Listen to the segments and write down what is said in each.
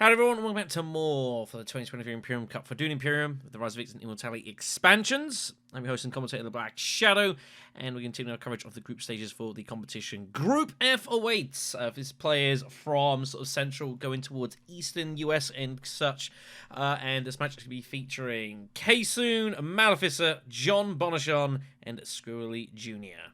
Hello everyone, and welcome back to more for the 2023 Imperium Cup for Dune Imperium with the Rise of Vicks and Immortality expansions. I'm your host and commentator, the BlackShadow, and we continue our coverage of the group stages for the competition. Group F awaits. This players from sort of central going towards eastern US and such, and this match is going to be featuring Kaysoon, Maleficer, John Bonachon, and Squirrlyjr Jr.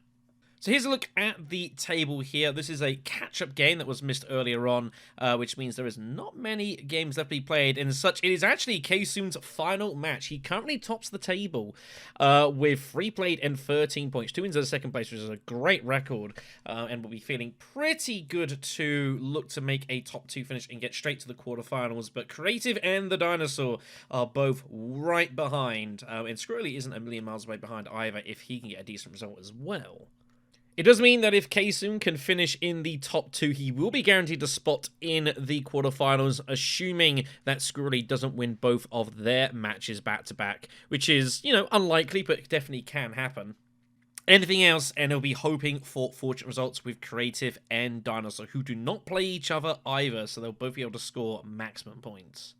So here's a look at the table here. This is a catch-up game that was missed earlier on, which means there is not many games left to be played. And as such, it is actually Kaysoon's final match. He currently tops the table with 3 played and 13 points. 2 wins at second place, which is a great record, and will be feeling pretty good to look to make a top 2 finish and get straight to the quarterfinals. But Creative and the Dinosaur are both right behind, and Squirrlyjr isn't a million miles away behind either if he can get a decent result as well. It does mean that if Kaysoon can finish in the top 2, he will be guaranteed a spot in the quarterfinals, assuming that Squirrlyjr doesn't win both of their matches back-to-back, which is, unlikely, but definitely can happen. Anything else, and they'll be hoping for fortunate results with Creative and Dinosaur, who do not play each other either, so they'll both be able to score maximum points.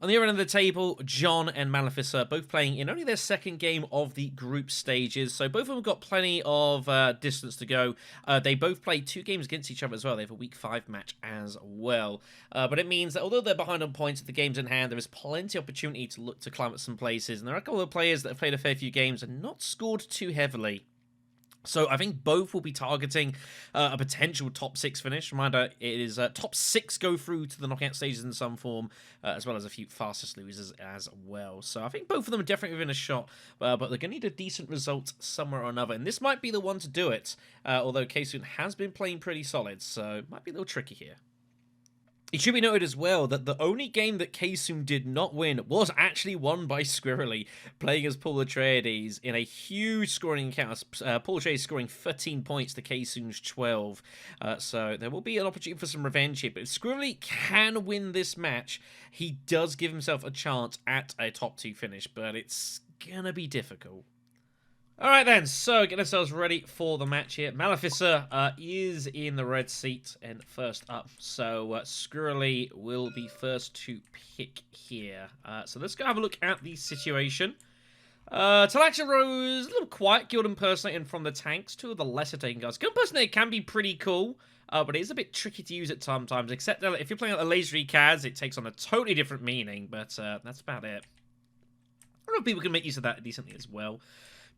On the other end of the table, John and Maleficer both playing in only their second game of the group stages, so both of them have got plenty of distance to go. They both played 2 games against each other as well. They have a week 5 match as well. But it means that although they're behind on points at the games in hand, there is plenty of opportunity to look to climb up some places, and there are a couple of players that have played a fair few games and not scored too heavily. So I think both will be targeting a potential top 6 finish. Reminder, it is top 6 go through to the knockout stages in some form, as well as a few fastest losers as well. So I think both of them are definitely within a shot, but they're going to need a decent result somewhere or another. And this might be the one to do it, although Kaysoon has been playing pretty solid, so it might be a little tricky here. It should be noted as well that the only game that Kaysoon did not win was actually won by Squirrlyjr, playing as Paul Atreides in a huge scoring encounter. Paul Atreides scoring 13 points to Kaysoon's 12. So there will be an opportunity for some revenge here. But if Squirrlyjr can win this match, he does give himself a chance at a top 2 finish, but it's gonna be difficult. Alright then, so get ourselves ready for the match here. Maleficer is in the red seat and first up, so Squirrlyjr will be first to pick here. So let's go have a look at the situation. Talaxia Rose, a little quiet, Guild Impersonating from the tanks, 2 of the lesser taken cards. Guild Impersonating can be pretty cool, but it is a bit tricky to use at sometimes, except that if you're playing like the lasery cards, it takes on a totally different meaning, but that's about it. I don't know if people can make use of that decently as well.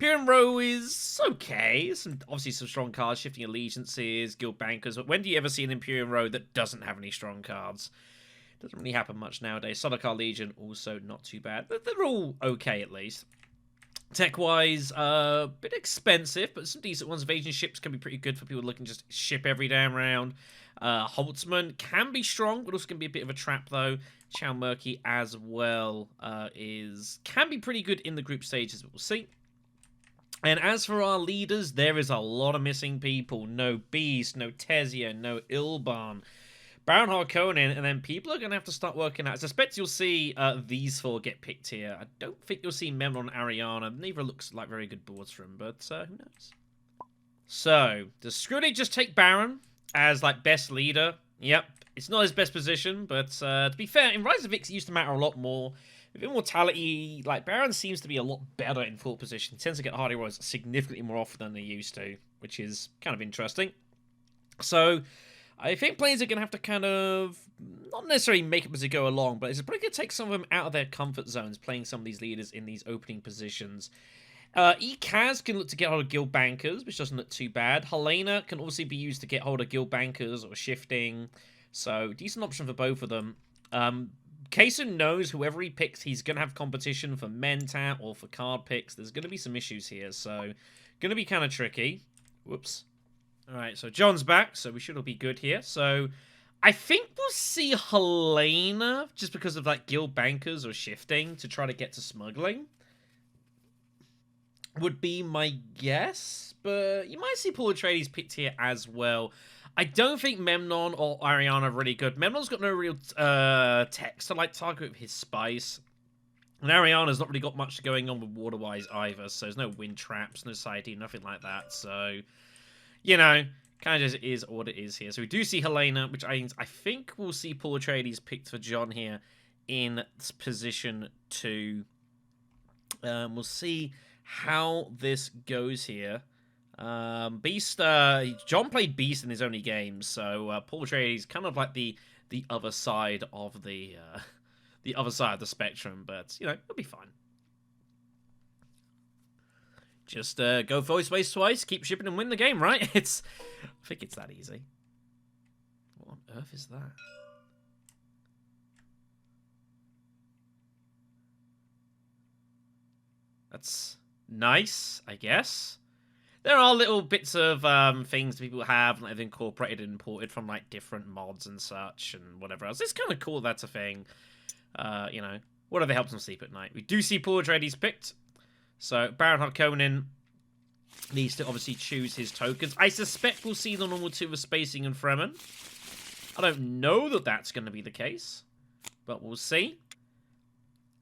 Imperium Row is okay. Obviously some strong cards, Shifting Allegiances, Guild Bankers, but when do you ever see an Imperium Row that doesn't have any strong cards? Doesn't really happen much nowadays. Sodokar Legion, also not too bad. They're all okay, at least. Tech-wise, a bit expensive, but some decent ones. Invasion ships can be pretty good for people looking to just ship every damn round. Holtzman can be strong, but also can be a bit of a trap, though. Chow Murky as well can be pretty good in the group stages, but we'll see. And as for our leaders, there is a lot of missing people. No Beast, no Tezia, no Ilban, Baron Harkonnen, and then people are going to have to start working out. I suspect you'll see these 4 get picked here. I don't think you'll see Memnon and Ariana. Neither looks like very good boards for him, but who knows? So, does Squirrlyjr just take Baron as, best leader? Yep, it's not his best position, but to be fair, in Rise of Vicks, it used to matter a lot more. With Immortality, Baron seems to be a lot better in 4th position. He tends to get hardy rolls significantly more often than they used to, which is kind of interesting. So, I think players are going to have to kind of, not necessarily make up as they go along, but it's probably going to take some of them out of their comfort zones, playing some of these leaders in these opening positions. Kaz can look to get hold of Guild Bankers, which doesn't look too bad. Helena can obviously be used to get hold of Guild Bankers or Shifting, so decent option for both of them. Kaysoon knows whoever he picks, he's going to have competition for Mentat or for card picks. There's going to be some issues here, so going to be kind of tricky. Whoops. Alright, so John's back, so we should all be good here. So I think we'll see Helena, just because of Guild Bankers or Shifting, to try to get to Smuggling. Would be my guess, but you might see Paul Atreides picked here as well. I don't think Memnon or Ariana are really good. Memnon's got no real tech to target with his spice. And Ariana's not really got much going on with water-wise either, so there's no wind traps, no side nothing like that. So, Kind of just is what it is here. So we do see Helena, which I think we'll see Paul Atreides picked for John here in position 2. We'll see how this goes here. Beast, John played Beast in his only game, so Paul Atreides kind of like the other side of the other side of the spectrum, but you know, it'll be fine. Just go voice space twice, keep shipping and win the game, right? I think it's that easy. What on earth is that? That's nice, I guess. There are little bits of things people have, like they've incorporated and imported from like different mods and such and whatever else. It's kind of cool that's a thing. You know, whatever helps them sleep at night. We do see Paul Atreides picked. So Baron Harkonnen needs to obviously choose his tokens. I suspect we'll see the normal 2 of Spacing and Fremen. I don't know that that's going to be the case, but we'll see.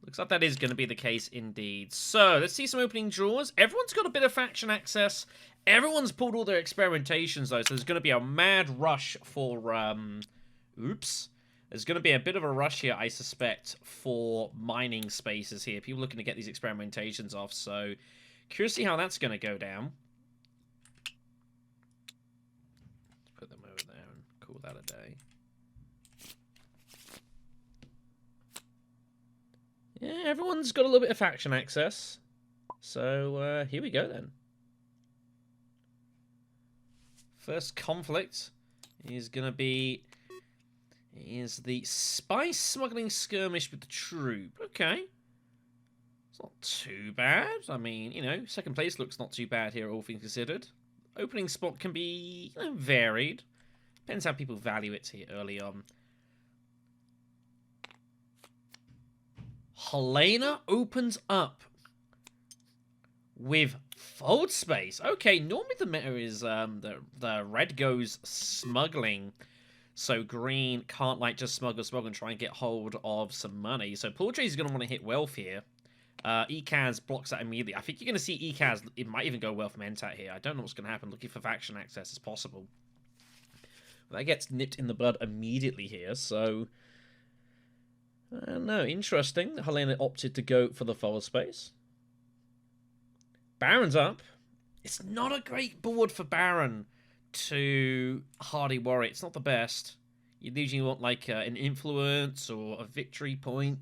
Looks like that is going to be the case indeed. So, let's see some opening draws. Everyone's got a bit of faction access. Everyone's pulled all their experimentations, though, so there's going to be a mad rush for, oops. There's going to be a bit of a rush here, I suspect, for mining spaces here. People looking to get these experimentations off, so curious to see how that's going to go down. Put them over there and call that a day. Yeah, everyone's got a little bit of faction access. So, here we go then. First conflict is going to be... is the spice smuggling skirmish with the troop. Okay. It's not too bad. I mean, you know, second place looks not too bad here, all things considered. Opening spot can be, you know, varied. Depends how people value it here early on. Helena opens up with fold space. Okay, normally the meta is the red goes smuggling. So green can't like just smuggle and try and get hold of some money. So Paul Atreides is going to want to hit wealth here. Ekaz blocks that immediately. I think you're going to see Ekaz, it might even go wealth mentat here. I don't know what's going to happen. Looking for faction access is possible. But that gets nipped in the bud immediately here. So, no, interesting. Helena opted to go for the forward space. Baron's up. It's not a great board for Baron to Hardy Warrior. It's not the best. You usually want like an influence or a victory point.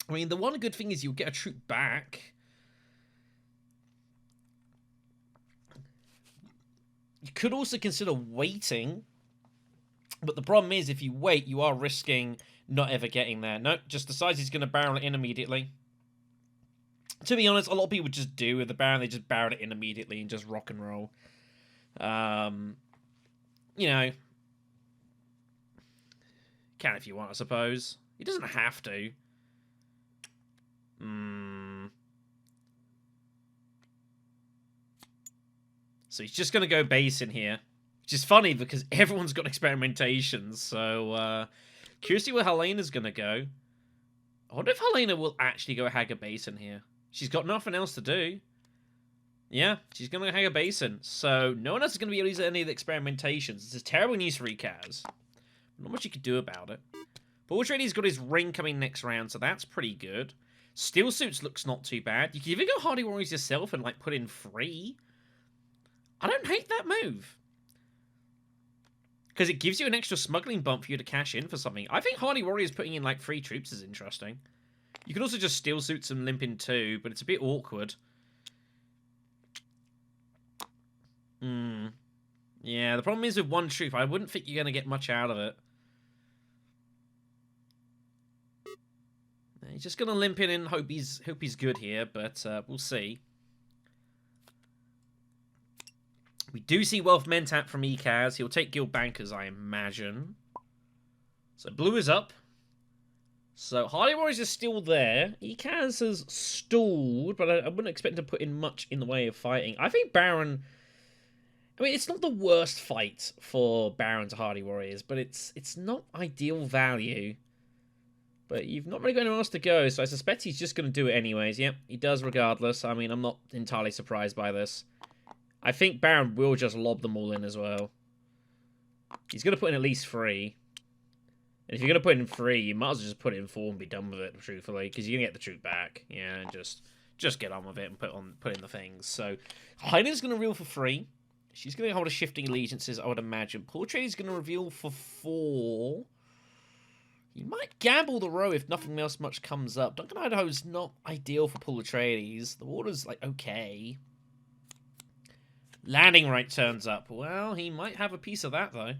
I mean, the one good thing is you'll get a troop back. You could also consider waiting, but the problem is if you wait, you are risking not ever getting there. Nope, just decides he's going to barrel it in immediately. To be honest, a lot of people just do with the Baron. They just barrel it in immediately and just rock and roll. You know, can if you want, I suppose. He doesn't have to. So he's just going to go base in here. Which is funny because everyone's got experimentations. So, curious to see where Helena's going to go. I wonder if Helena will actually go hag a base in here. She's got nothing else to do. Yeah, she's going to hang a basin. So, no one else is going to be able to use any of the experimentations. This is terrible news for Ekaz. Not much you could do about it. Paul Atreides got his ring coming next round, so that's pretty good. Steel Suits looks not too bad. You can even go Hardy Warriors yourself and, like, put in 3. I don't hate that move. Because it gives you an extra smuggling bump for you to cash in for something. I think Hardy Warriors putting in, like, 3 troops is interesting. You could also just Steel Suits and limp in 2, but it's a bit awkward. Yeah, the problem is with 1 troop, I wouldn't think you're going to get much out of it. He's just going to limp in and hope he's good here, but we'll see. We do see Wealth Mentat from Ekaz. He'll take Guild Bankers, I imagine. So blue is up. So Hardy Warriors is still there. Ekaz has stalled, but I wouldn't expect him to put in much in the way of fighting. I think Baron... I mean, it's not the worst fight for Baron to Hardy Warriors, but it's not ideal value. But you've not really got anywhere else to go, so I suspect he's just going to do it anyways. Yep, he does regardless. I mean, I'm not entirely surprised by this. I think Baron will just lob them all in as well. He's going to put in at least 3. And if you're going to put in 3, you might as well just put it in 4 and be done with it, truthfully, because you're going to get the troop back. Yeah, and just get on with it and put in the things. So, Helena's going to reveal for 3. She's going to hold a shifting allegiances, I would imagine. Paul Atreides going to reveal for 4. He might gamble the row if nothing else much comes up. Duncan Idaho's not ideal for Paul Atreides. The water's, like, okay. Landing right turns up. Well, he might have a piece of that, though.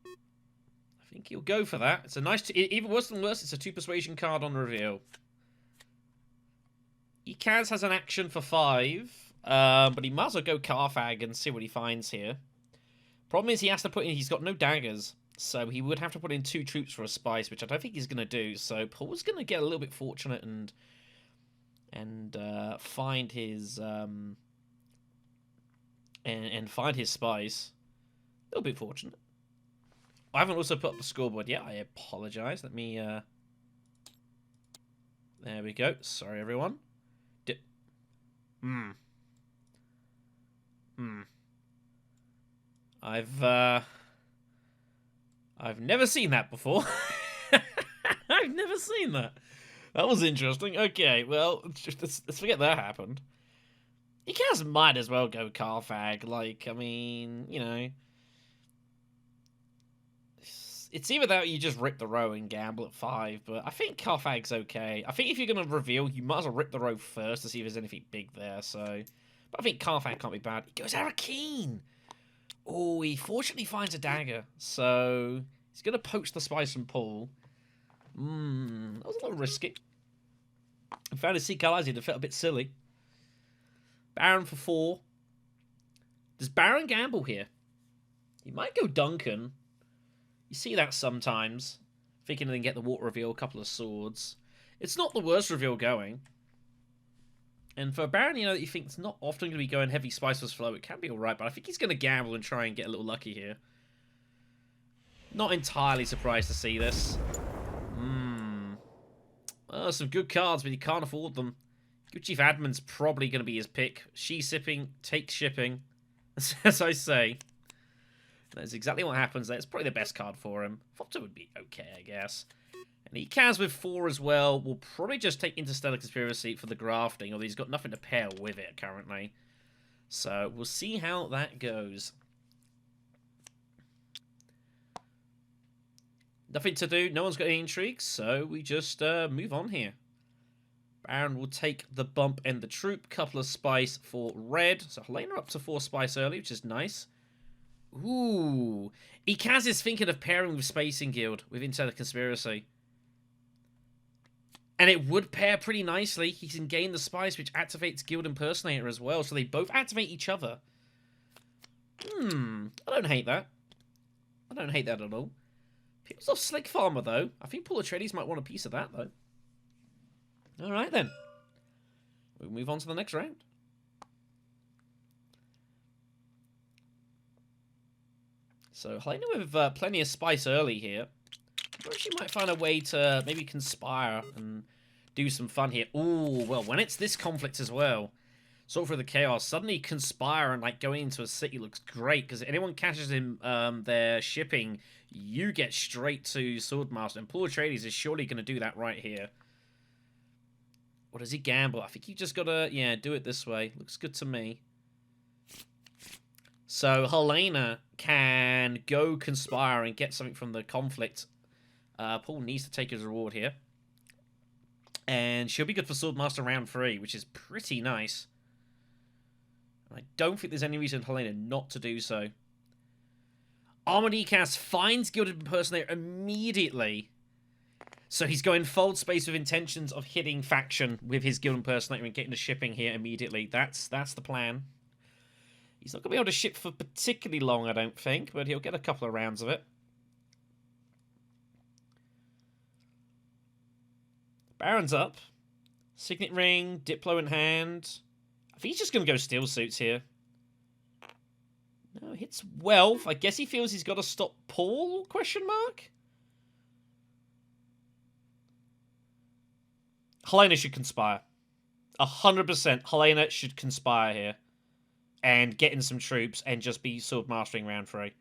I think he'll go for that. It's a nice... even worse than worse, it's a 2 persuasion card on reveal. Ikaz has an action for 5. But he might as well go Carfag and see what he finds here. Problem is he has to put in... He's got no daggers. So he would have to put in 2 troops for a spice, which I don't think he's going to do. So Paul's going to get a little bit fortunate and find his... and find his spice. A little bit fortunate. I haven't also put up the scoreboard yet. I apologize. Let me... There we go. Sorry, everyone. I've never seen that before. I've never seen that. That was interesting. Okay, well, let's forget that happened. You guys might as well go Carfag. Like, I mean, you know... It's either that or you just rip the row and gamble at 5, but I think Carfag's okay. I think if you're going to reveal, you might as well rip the row first to see if there's anything big there, so... But I think Carfag can't be bad. He goes Arakeen! Oh, he fortunately finds a dagger, so... He's going to poach the spice from Paul. That was a little risky. I found his Sea Allies, it felt a bit silly. Baron for 4. Does Baron gamble here? He might go Duncan. You see that sometimes. Thinking they can get the water reveal, a couple of swords. It's not the worst reveal going. And for a Baron, you know, that you think it's not often going to be going heavy spiceless flow, it can be alright, but I think he's going to gamble and try and get a little lucky here. Not entirely surprised to see this. Oh, some good cards, but you can't afford them. Good Chief Admin's probably going to be his pick. She-sipping, take shipping. As I say. That's exactly what happens there. It's probably the best card for him. Fopter would be okay, I guess. And he Kaz with 4 as well. Will probably just take Interstellar Conspiracy for the grafting, although he's got nothing to pair with it currently. So we'll see how that goes. Nothing to do. No one's got any intrigues, so we just move on here. Baron will take the bump and the troop. Couple of spice for red. So Helena up to 4 spice early, which is nice. Ooh. Ikaz is thinking of pairing with Spacing Guild with Interstellar Conspiracy. And it would pair pretty nicely. He can gain the spice, which activates Guild Impersonator as well. So they both activate each other. I don't hate that. I don't hate that at all. People's off Slick Farmer, though. I think Paul Atreides might want a piece of that, though. Alright, then. We'll move on to the next round. So, Helena with plenty of spice early here. Or she might find a way to maybe conspire and do some fun here. Ooh, well, when it's this conflict as well, sort through the chaos, suddenly conspire and like going into a city looks great, because anyone catches him their shipping, you get straight to Swordmaster, and Paul Atreides is surely going to do that right here. Or does he gamble? I think you just got to, yeah, do it this way. Looks good to me. So Helena can go conspire and get something from the conflict. Paul needs to take his reward here. And she'll be good for Swordmaster round 3, which is pretty nice. I don't think there's any reason Helena not to do so. Armored Ecast finds Gilded Impersonator immediately. So he's going fold space with intentions of hitting faction with his Guild Impersonator and getting the shipping here immediately. That's the plan. He's not going to be able to ship for particularly long, I don't think, but he'll get a couple of rounds of it. Baron's up. Signet Ring, Diplo in hand. I think he's just going to go Steel Suits here. No, hits Wealth. I guess he feels he's got to stop Paul, question mark? Helena should conspire. 100%. Helena should conspire here. And get in some troops and just be sword mastering round 3.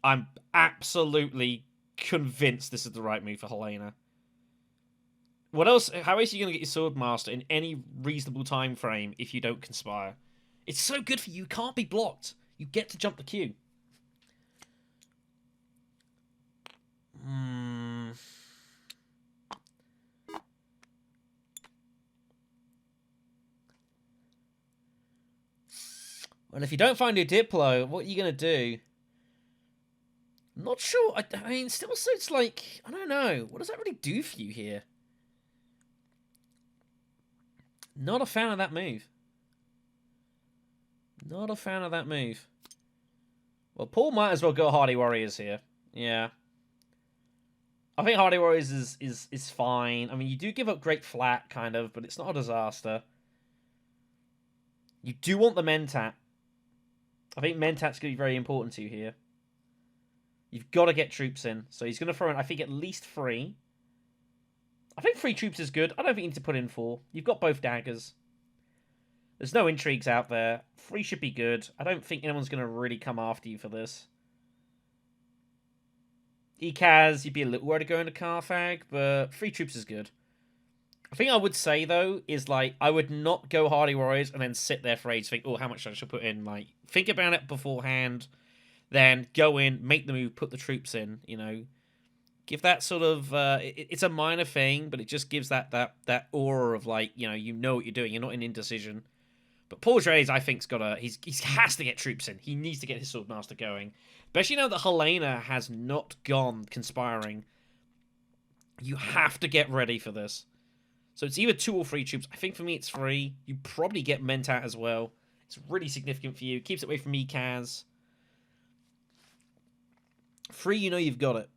I'm absolutely convinced this is the right move for Helena. What else? How else are you going to get your sword master in any reasonable time frame if you don't conspire? It's so good for you. You can't be blocked. You get to jump the queue. And if you don't find your Diplo, what are you going to do? I'm not sure. I mean, still, so it's like, I don't know. What does that really do for you here? Not a fan of that move. Not a fan of that move. Well, Paul might as well go Hardy Warriors here. Yeah. I think Hardy Warriors is fine. I mean, you do give up Great Flat, kind of, but it's not a disaster. You do want the Mentat. I think Mentat's going to be very important to you here. You've got to get troops in. So he's going to throw in, I think, at least 3. I think 3 troops is good. I don't think you need to put in 4. You've got both daggers. There's no intrigues out there. 3 should be good. I don't think anyone's going to really come after you for this. Ekaz, you'd be a little worried to go into Carthag, but 3 troops is good. The thing I would say, though, is, like, I would not go Hardy Warriors and then sit there for ages think, oh, how much I should put in. Like, think about it beforehand, then go in, make the move, put the troops in, you know. Give that sort of, it's a minor thing, but it just gives that aura of, like, you know what you're doing. You're not in indecision. But Paul Atreides, I think, he has to get troops in. He needs to get his Swordmaster going. Especially now that Helena has not gone conspiring. You have to get ready for this. So it's either 2 or 3 troops. I think for me it's 3. You probably get Mentat as well. It's really significant for you. Keeps it away from me, Kaz. 3, you know you've got it.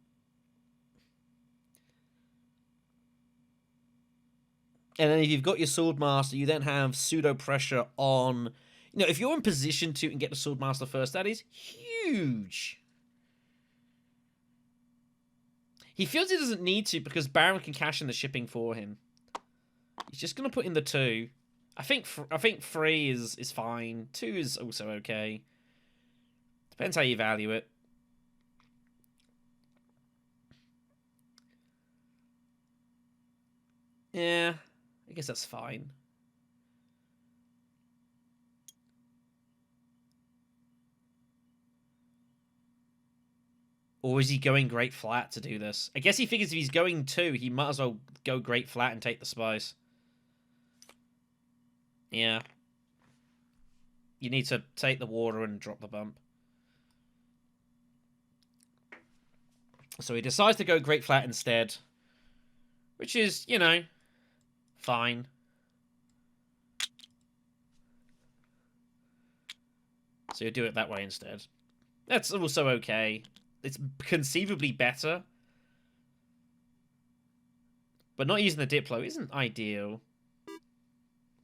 And then if you've got your Swordmaster, you then have pseudo pressure on... You know, if you're in position to and get the Swordmaster first, that is huge. He feels he doesn't need to because Baron can cash in the shipping for him. He's just going to put in the 2. I think 3 is fine. 2 is also okay. Depends how you value it. Yeah, I guess that's fine. Or is he going Great Flat to do this? I guess he figures if he's going 2, he might as well go Great Flat and take the spice. Yeah. You need to take the water and drop the bump. So he decides to go Great Flat instead. Which is, you know, fine. So you'll do it that way instead. That's also okay. It's conceivably better. But not using the Diplo isn't ideal.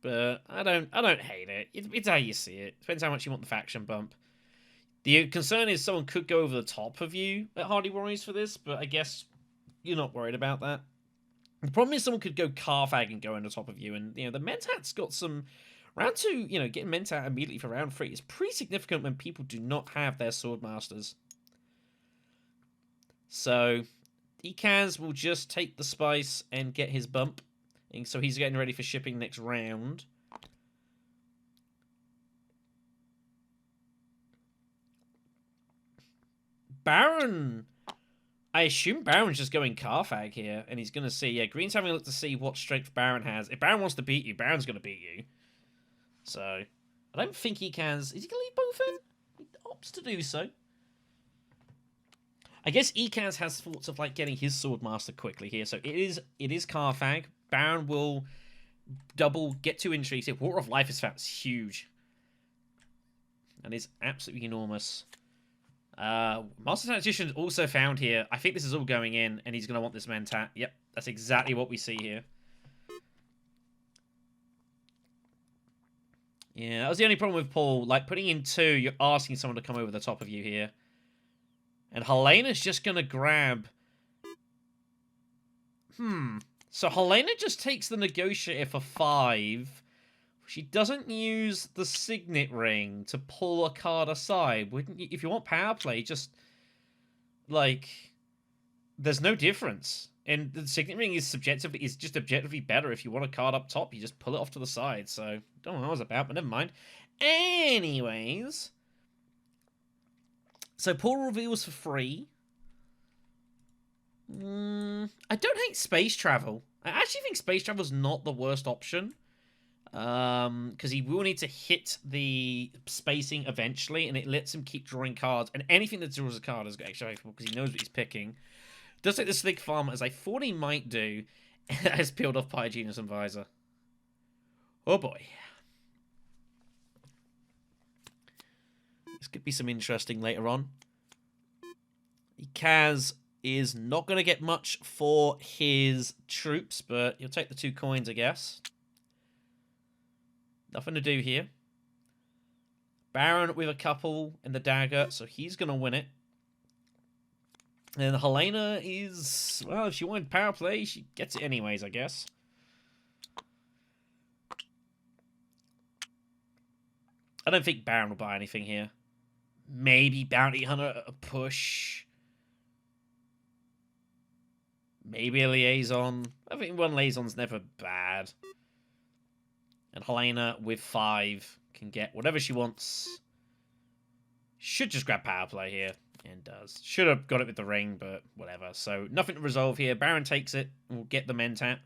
But I don't hate it. It's how you see it. Depends how much you want the faction bump. The concern is someone could go over the top of you at Hardy Warriors for this, but I guess you're not worried about that. The problem is someone could go Carthag and go on the top of you, and, you know, the Mentat's got some... Round 2, you know, getting Mentat immediately for round 3 is pretty significant when people do not have their Swordmasters. So, Ekaz will just take the spice and get his bump. And so he's getting ready for shipping next round. Baron... I assume Baron's just going Carthag here, and he's going to see... Yeah, Green's having a look to see what strength Baron has. If Baron wants to beat you, Baron's going to beat you. So, I don't think he can... Is he going to leave both in? He opts to do so. I guess Ekaz has thoughts of, like, getting his Swordmaster quickly here. So, it is Carthag. Baron will get 2 intrigues here. Water of Life is found. It's huge. And it's absolutely enormous. Master Tactician also found here. I think this is all going in, and he's going to want this Mentat. Yep, that's exactly what we see here. Yeah, that was the only problem with Paul. Like, putting in 2, you're asking someone to come over the top of you here. And Helena's just going to grab... So Helena just takes the Negotiator for 5. She doesn't use the Signet Ring to pull a card aside. Wouldn't you? If you want power play, just, like, there's no difference. And the Signet Ring is just objectively better. If you want a card up top, you just pull it off to the side. So, don't know what I was about, but never mind. Anyways. So, Paul reveals for free. I don't hate space travel. I actually think space travel is not the worst option. Because he will need to hit the spacing eventually, and it lets him keep drawing cards. And anything that draws a card is extra faithful because he knows what he's picking. Does take the Slick Farmer, as I thought he might do, has peeled off Pie Genius and Visor. Oh boy. This could be some interesting later on. Kaz is not going to get much for his troops, but he'll take the 2 coins, I guess. Nothing to do here. Baron with a couple in the dagger, so he's going to win it. And Helena is... well, if she wanted power play, she gets it anyways, I guess. I don't think Baron will buy anything here. Maybe Bounty Hunter a push. Maybe a Liaison. I think 1 Liaison's never bad. And Helena with 5 can get whatever she wants. Should just grab power play here. And does. Should have got it with the ring, but whatever. So nothing to resolve here. Baron takes it. We'll get the Mentat.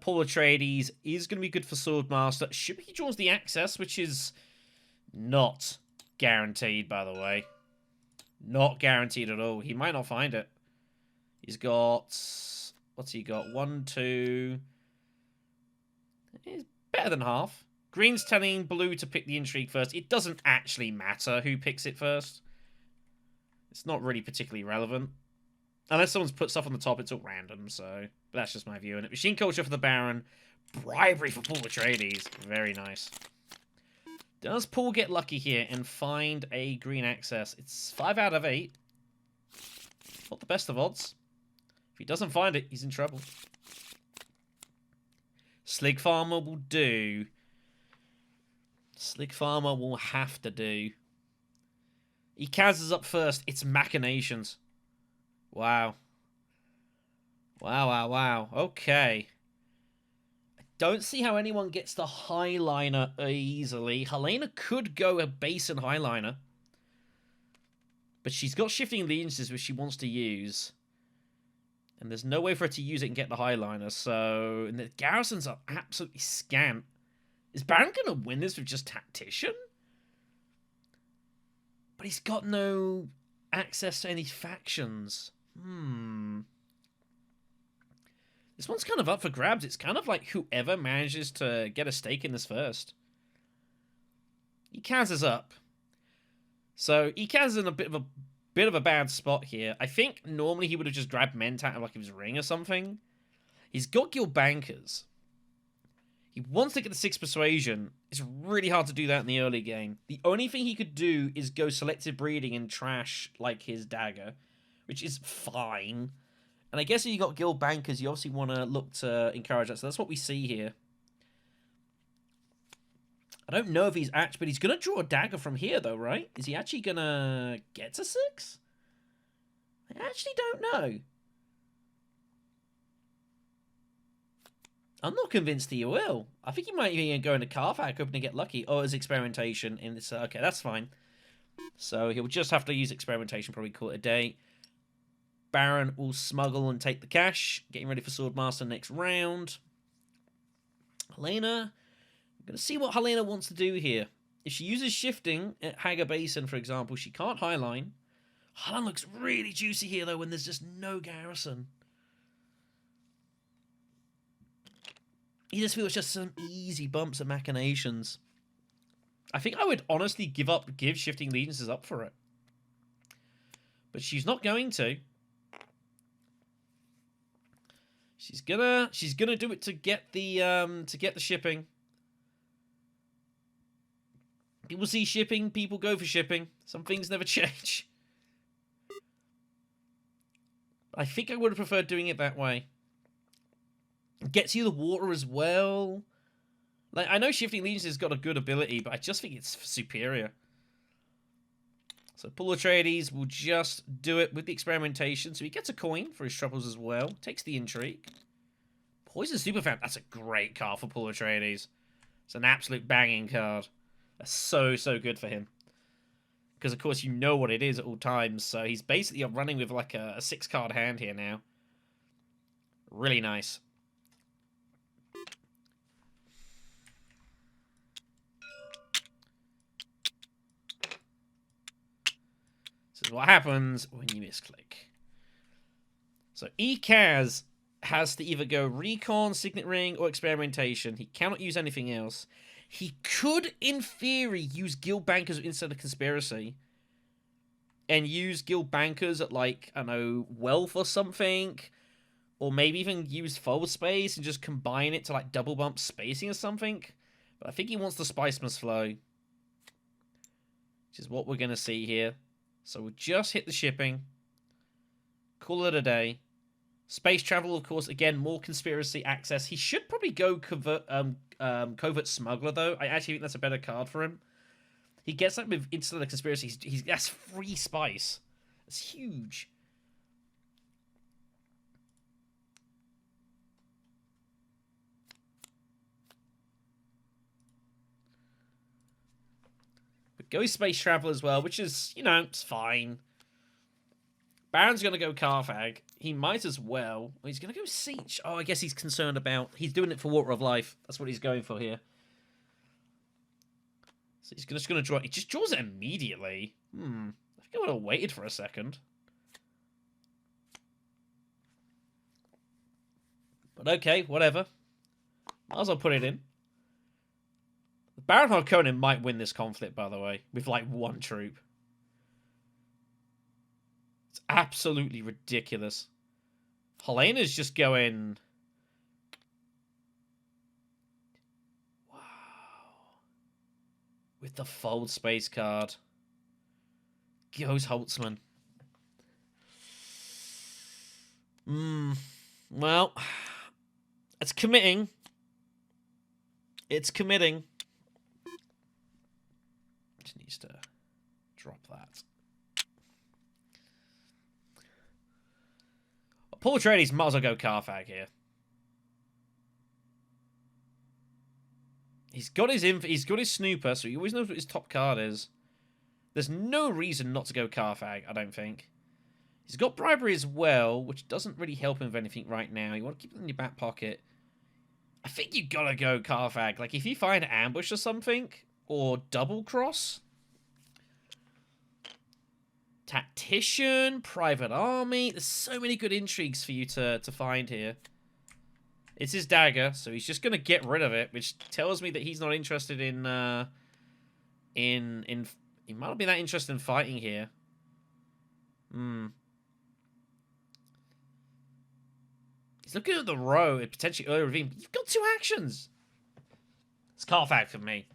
Paul Atreides is going to be good for Swordmaster. Should be he draws the access, which is not guaranteed, by the way. Not guaranteed at all. He might not find it. He's got... what's he got? 1, 2... It's better than half. Green's telling Blue to pick the Intrigue first. It doesn't actually matter who picks it first. It's not really particularly relevant. Unless someone's put stuff on the top, it's all random, so... but that's just my view on it. Machine Culture for the Baron. Bribery for Paul Atreides. Very nice. Does Paul get lucky here and find a green access? It's 5 out of 8. Not the best of odds. If he doesn't find it, he's in trouble. Slig Farmer will do. Slig Farmer will have to do. Ikaz is up first. It's Machinations. Wow. Wow. Okay. I don't see how anyone gets the Highliner easily. Helena could go a base and Highliner. But she's got Shifting Allegiances which she wants to use. And there's no way for her to use it and get the Highliner. So, and the garrisons are absolutely scant. Is Baron going to win this with just Tactician? But he's got no access to any factions. This one's kind of up for grabs. It's kind of like whoever manages to get a stake in this first. Ikaz is up. So Ikaz is in a bit of a bad spot here. I think normally he would have just grabbed Mentat out of like his ring or something. He's got Guild Bankers. He wants to get the 6 Persuasion. It's really hard to do that in the early game. The only thing he could do is go Selective Breeding and trash like his dagger, which is fine. And I guess if you got Guild Bankers, you obviously want to look to encourage that. So that's what we see here. I don't know if he's actually... but he's going to draw a dagger from here, though, right? Is he actually going to get to 6? I actually don't know. I'm not convinced he will. I think he might even go into Carfax, hoping to get lucky. Oh, it's experimentation in this. Okay, that's fine. So he'll just have to use experimentation, probably call it a day. Baron will smuggle and take the cash. Getting ready for Swordmaster next round. Helena. I'm going to see what Helena wants to do here. If she uses shifting at Hagar Basin, for example, she can't highline. Highline looks really juicy here, though, when there's just no garrison. You just feel it's just some easy bumps and machinations. I think I would honestly give Shifting Allegiances up for it. But she's not going to. She's gonna do it to get the shipping. People see shipping, people go for shipping. Some things never change. I think I would have preferred doing it that way. Gets you the water as well. Like, I know Shifting Legions has got a good ability, but I just think it's superior. So Pull Atreides will just do it with the experimentation. So he gets a coin for his troubles as well. Takes the intrigue. Poison Superfan. That's a great card for Pull Atreides. It's an absolute banging card. That's so, so good for him. Because, of course, you know what it is at all times. So he's basically running with like a 6-card hand here now. Really nice. This is what happens when you misclick. So Ekaz has to either go Recon, Signet Ring, or Experimentation. He cannot use anything else. He could, in theory, use Guild Bankers instead of Conspiracy. And use Guild Bankers at, like, I don't know, Wealth or something. Or maybe even use Fold Space and just combine it to, like, double bump spacing or something. But I think he wants the Spice Must Flow. Which is what we're going to see here. So we'll just hit the shipping. Call it a day. Space travel, of course, again, more conspiracy access. He should probably go Covert Smuggler, though. I actually think that's a better card for him. He gets that with Interstellar Conspiracy. That's free spice. That's huge. But go Space Travel as well, which is, you know, it's fine. Baron's going to go Carthag. He might as well. He's going to go Siege. Oh, I guess he's concerned about... He's doing it for Water of Life. That's what he's going for here. So he's just going to draw... He just draws it immediately. I think I would have waited for a second. But okay, whatever. Might as well put it in. Baron Harkonnen might win this conflict, by the way, with like 1 troop. It's absolutely ridiculous. Helena's just going... Wow. With the Fold Space card. Goes Holtzman. Well, it's committing. It's committing. Just needs to drop that. Paul Atreides might as well go Carthag here. He's got his snooper, so he always knows what his top card is. There's no reason not to go Carthag, I don't think. He's got bribery as well, which doesn't really help him with anything right now. You want to keep it in your back pocket. I think you gotta go Carthag. Like, if you find ambush or something, or double cross. Tactician, private army. There's so many good intrigues for you to find here. It's his dagger, so he's just gonna get rid of it, which tells me that he's not interested in he might not be that interested in fighting here. He's looking at the row and potentially early ravine. You've got 2 actions. It's Carthag for me.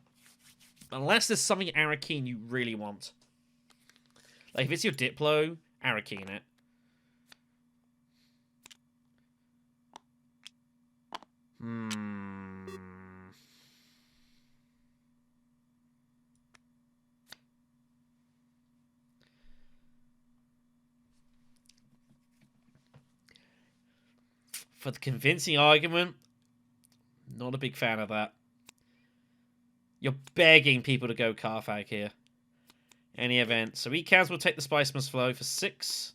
Unless there's something Arrakeen you really want. Like, if it's your Diplo, Arrakeen it. For the convincing argument, not a big fan of that. You're begging people to go Carthag here. Any event. So Ekaz will take the Spice Must Flow for 6.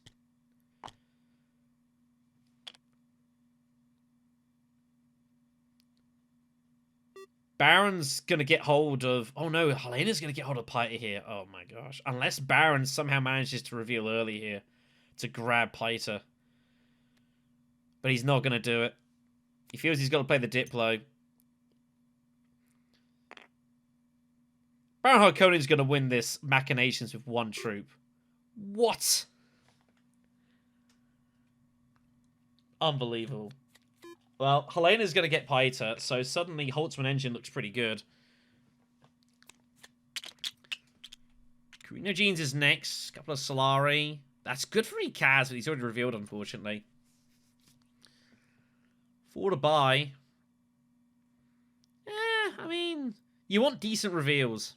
Baron's going to get hold of... Oh no, Helena's going to get hold of Piter here. Oh my gosh. Unless Baron somehow manages to reveal early here to grab Piter. But he's not going to do it. He feels he's got to play the Diplo. Baron Harkonnen's going to win this machinations with 1 troop. What? Unbelievable. Well, Helena's going to get Piter, so suddenly Holtzman Engine looks pretty good. Carino Jeans is next. A couple of Solari. That's good for Kaz, but he's already revealed, unfortunately. 4 to buy. I mean, you want decent reveals.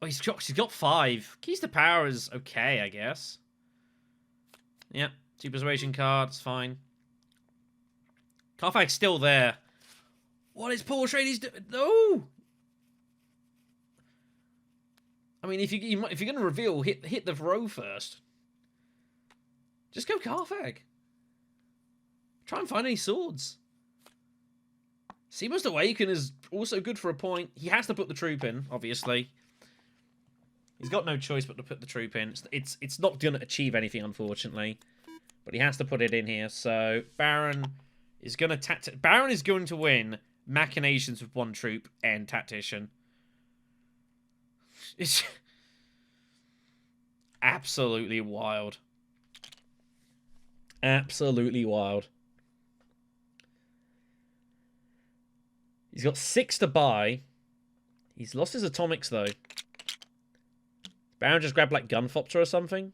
Oh, he's got 5. Keys to Power is okay, I guess. Yep, 2 Persuasion cards, fine. Carfax's still there. What is Paul Atreides doing? No! I mean, if you're going to reveal, hit the row first. Just go Carfag. Try and find any swords. Seamus Awaken is also good for a point. He has to put the troop in, obviously. He's got no choice but to put the troop in. It's not going to achieve anything, unfortunately. But he has to put it in here. So Baron is going to Baron is going to win Machinations with 1 troop and Tactician. It's absolutely wild. Absolutely wild. He's got 6 to buy. He's lost his atomics, though. Baron just grabbed, like, Gunfopter or something.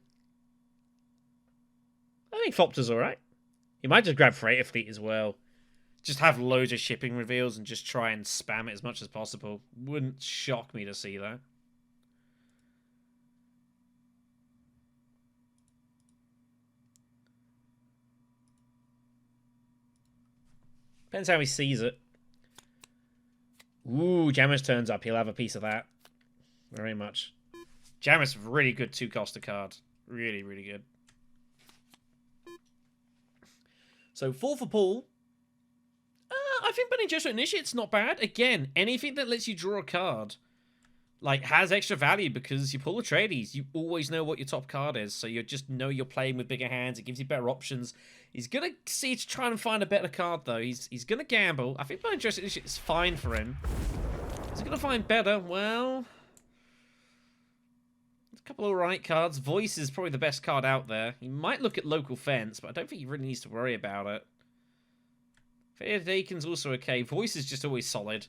I think Fopter's alright. He might just grab Freighter Fleet as well. Just have loads of shipping reveals and just try and spam it as much as possible. Wouldn't shock me to see that. Depends how he sees it. Ooh, Jamis turns up. He'll have a piece of that. Very much. Jamis, really good 2-coster card. Really, really good. So 4 for Paul. I think Bene Gesserit Initiate's not bad. Again, anything that lets you draw a card, like, has extra value because you pull Atreides. You always know what your top card is, so you just know you're playing with bigger hands. It gives you better options. He's going to see to try and find a better card, though. He's going to gamble. I think Bene Gesserit Initiate is fine for him. Is he going to find better? Well, there's a couple of alright cards. Voice is probably the best card out there. He might look at Local Fence, but I don't think he really needs to worry about it. Fair Dakin's also okay. Voice is just always solid.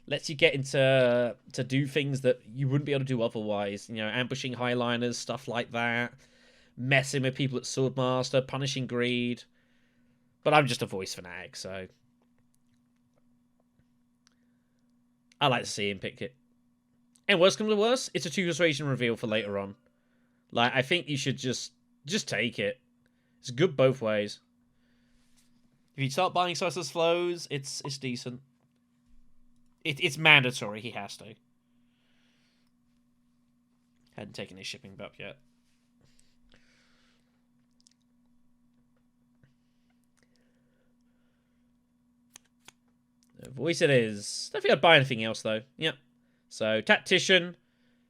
Lets you get into to do things that you wouldn't be able to do otherwise. You know, ambushing highliners, stuff like that. Messing with people at Swordmaster, punishing greed. But I'm just a voice fanatic, so I like to see him pick it. And worst comes to worst, it's a 2 Persuasion reveal for later on. Like, I think you should just take it. It's good both ways. If you start buying Silas Flows, it's decent. It's mandatory. He has to. Hadn't taken his shipping up yet. Voice it is. Don't think I'd buy anything else, though. Yep. So, Tactician.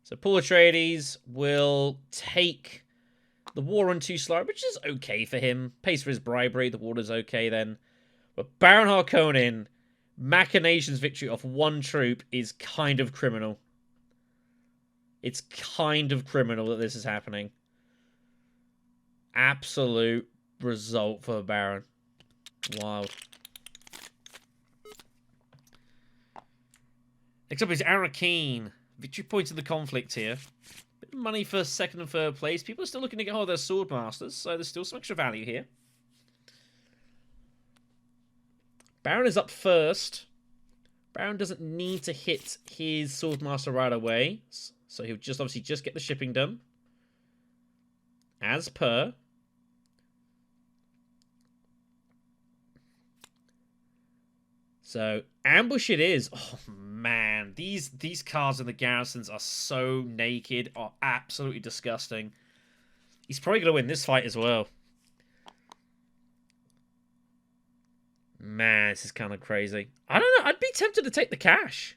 So, Paul Atreides will take the War on 2 Sly, which is okay for him. Pays for his bribery. The water's okay then. But Baron Harkonnen, Machinations victory off 1 troop is kind of criminal. It's kind of criminal that this is happening. Absolute result for Baron. Wild. Next up is Arrakis. Victory points in the conflict here. Bit of money for 2nd and 3rd place. People are still looking to get hold of their Swordmasters, so there's still some extra value here. Baron is up first. Baron doesn't need to hit his Swordmaster right away, so he'll just obviously just get the shipping done. As per. So, ambush it is. Oh, man. These cards in the garrisons are so naked, are absolutely disgusting. He's probably going to win this fight as well. Man, this is kind of crazy. I don't know. I'd be tempted to take the cash.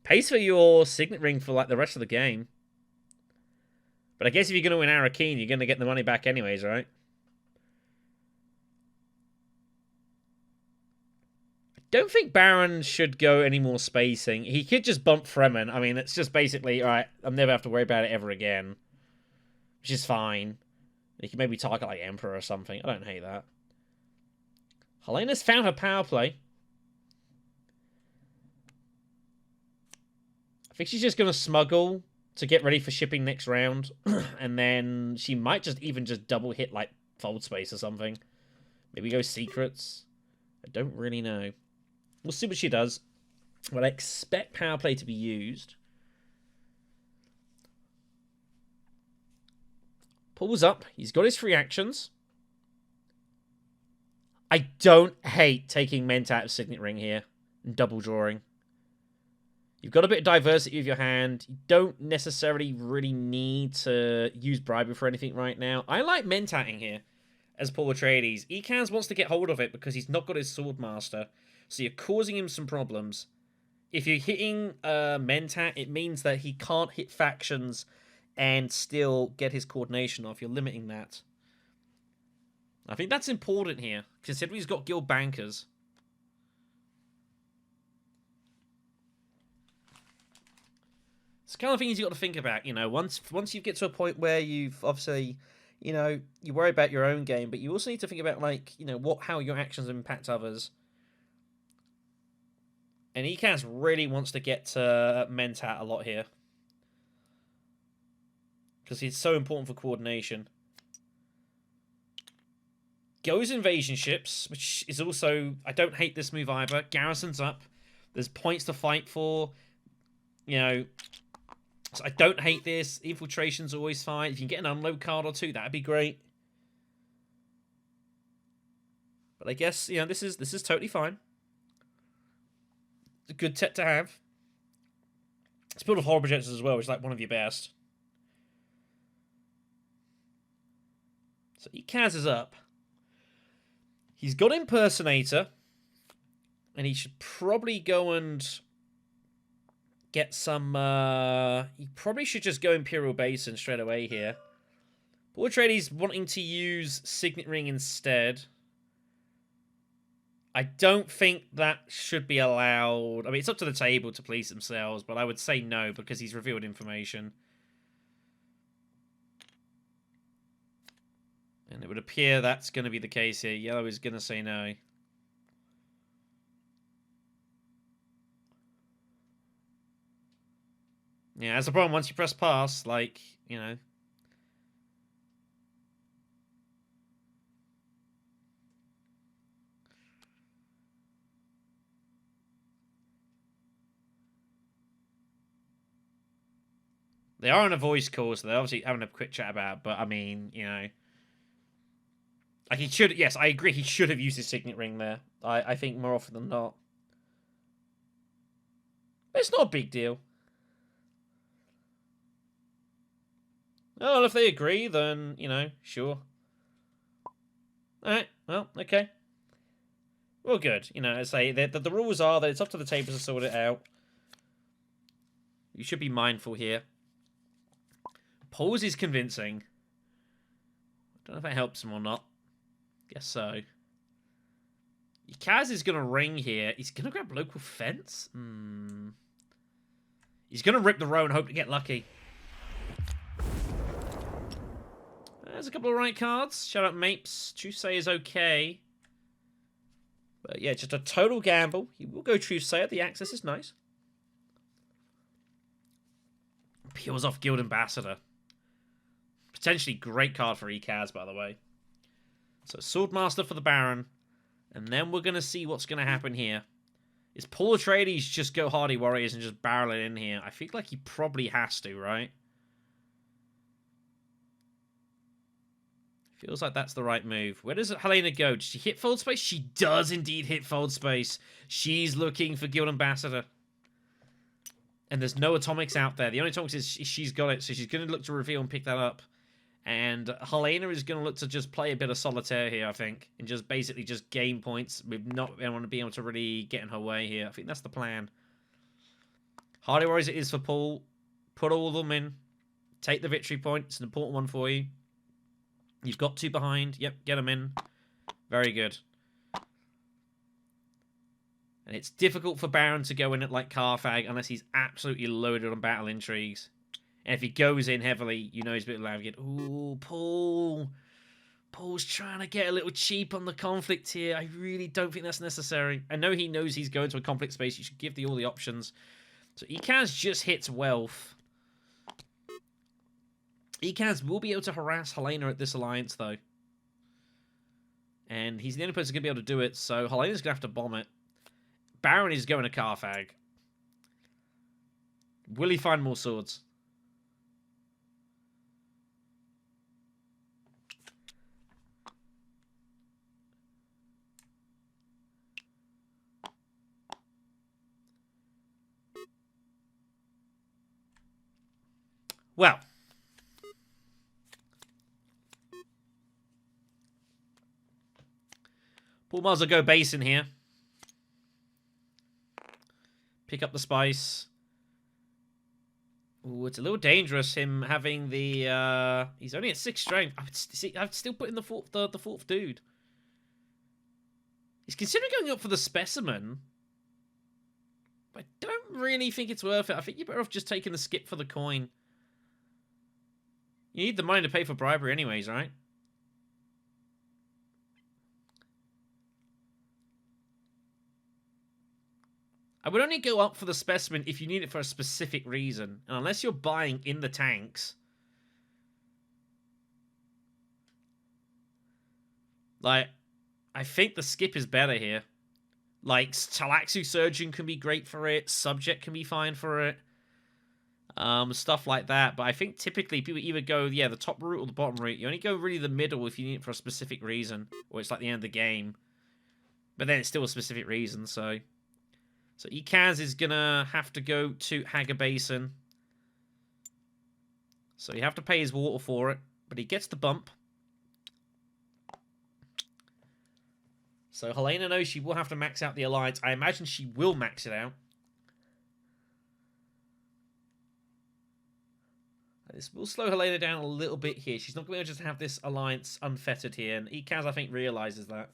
Pays for your signet ring for like the rest of the game. But I guess if you're going to win Arrakis, you're going to get the money back anyways, right? I don't think Baron should go any more spacing. He could just bump Fremen. I mean, it's just basically, alright, I'll never have to worry about it ever again. Which is fine. He can maybe target like Emperor or something. I don't hate that. Helena's found her power play. I think she's just going to smuggle to get ready for shipping next round. And then she might even just double hit, like, Fold Space or something. Maybe go Secrets. I don't really know. We'll see what she does. But I expect Power Play to be used. Pulls up. He's got his free actions. I don't hate taking Ment out of Signet Ring here and double drawing. You've got a bit of diversity with your hand. You don't necessarily really need to use Bribery for anything right now. I like Mentatting here as Paul Atreides. Ekaz wants to get hold of it because he's not got his Swordmaster. So you're causing him some problems. If you're hitting Mentat, it means that he can't hit factions and still get his coordination off. You're limiting that. I think that's important here, considering he's got guild bankers. It's the kind of things you got to think about, you know. Once you get to a point where you've obviously, you know, you worry about your own game, but you also need to think about, like, you know, how your actions impact others. And Ekaz really wants to get to Mentat a lot here, because he's so important for coordination. Goes invasion ships, which is also... I don't hate this move either. Garrison's up. There's points to fight for. You know... So I don't hate this. Infiltration's always fine. If you can get an unload card or two, that'd be great. But I guess, you know, this is totally fine. It's a good tech to have. It's built of horror projectors as well, which is like one of your best. So Ekaz is up. He's got Impersonator. And he should probably go and get some... he probably should just go Imperial Basin straight away here. Paul Atreides wanting to use Signet Ring instead. I don't think that should be allowed. I mean, it's up to the table to police themselves, but I would say no, because he's revealed information. And it would appear that's going to be the case here. Yellow is going to say no. Yeah, that's the problem. Once you press pass, like, you know... They are on a voice call, so they're obviously having a quick chat about it, but, I mean, you know... Like, he should... Yes, I agree, he should have used his Signet Ring there. I think more often than not. But it's not a big deal. Oh, well, if they agree, then, you know, sure. Alright, well, okay. Well, good. You know, I say, the rules are that it's up to the table to sort it out. You should be mindful here. Pause is convincing. I don't know if that helps him or not. Guess so. Ekaz is going to ring here. He's going to grab local fence? He's going to rip the row and hope to get lucky. There's a couple of right cards. Shout out Mapes. Truthsayer is okay. But yeah, just a total gamble. He will go Truthsayer. The access is nice. Peels off Guild Ambassador. Potentially great card for Ekaz, by the way. So Swordmaster for the Baron. And then we're going to see what's going to happen here. Is Paul Atreides just go Hardy Warriors and just barrel it in here? I feel like he probably has to, right? Feels like that's the right move. Where does Helena go? Does she hit Fold Space? She does indeed hit Fold Space. She's looking for Guild Ambassador. And there's no atomics out there. The only atomics is she's got it, so she's going to look to reveal and pick that up. And Helena is going to look to just play a bit of solitaire here, I think. And just basically just gain points with not being able to really get in her way here. I think that's the plan. Hardy Warriors it is for Paul. Put all of them in. Take the victory point. It's an important one for you. You've got two behind. Yep, get them in. Very good. And it's difficult for Baron to go in at like Carthag unless he's absolutely loaded on battle intrigues. And if he goes in heavily, you know he's a bit loud again. Ooh, Paul. Paul's trying to get a little cheap on the conflict here. I really don't think that's necessary. I know he knows he's going to a conflict space. You should give all the options. So Ekaz just hits wealth. Ekaz will be able to harass Helena at this alliance, though. And he's the only person going to be able to do it, so Helena's going to have to bomb it. Baron is going to Carthag. Will he find more swords? Well, Paul Mars will go base in here. Pick up the spice. Ooh, it's a little dangerous, him having the... he's only at 6 strength. I'd still put in the fourth dude. He's considering going up for the specimen. But I don't really think it's worth it. I think you're better off just taking the skip for the coin. You need the money to pay for bribery anyways, right? I would only go up for the specimen if you need it for a specific reason. And unless you're buying in the tanks... Like, I think the skip is better here. Like, Talaxu Surgeon can be great for it. Subject can be fine for it. Stuff like that. But I think typically people either go, yeah, the top route or the bottom route. You only go really the middle if you need it for a specific reason. Or it's like the end of the game. But then it's still a specific reason, so... So Ekaz is going to have to go to Hager Basin. So you have to pay his water for it. But he gets the bump. So Helena knows she will have to max out the alliance. I imagine she will max it out. This will slow Helena down a little bit here. She's not going to just have this alliance unfettered here. And Ekaz, I think, realizes that.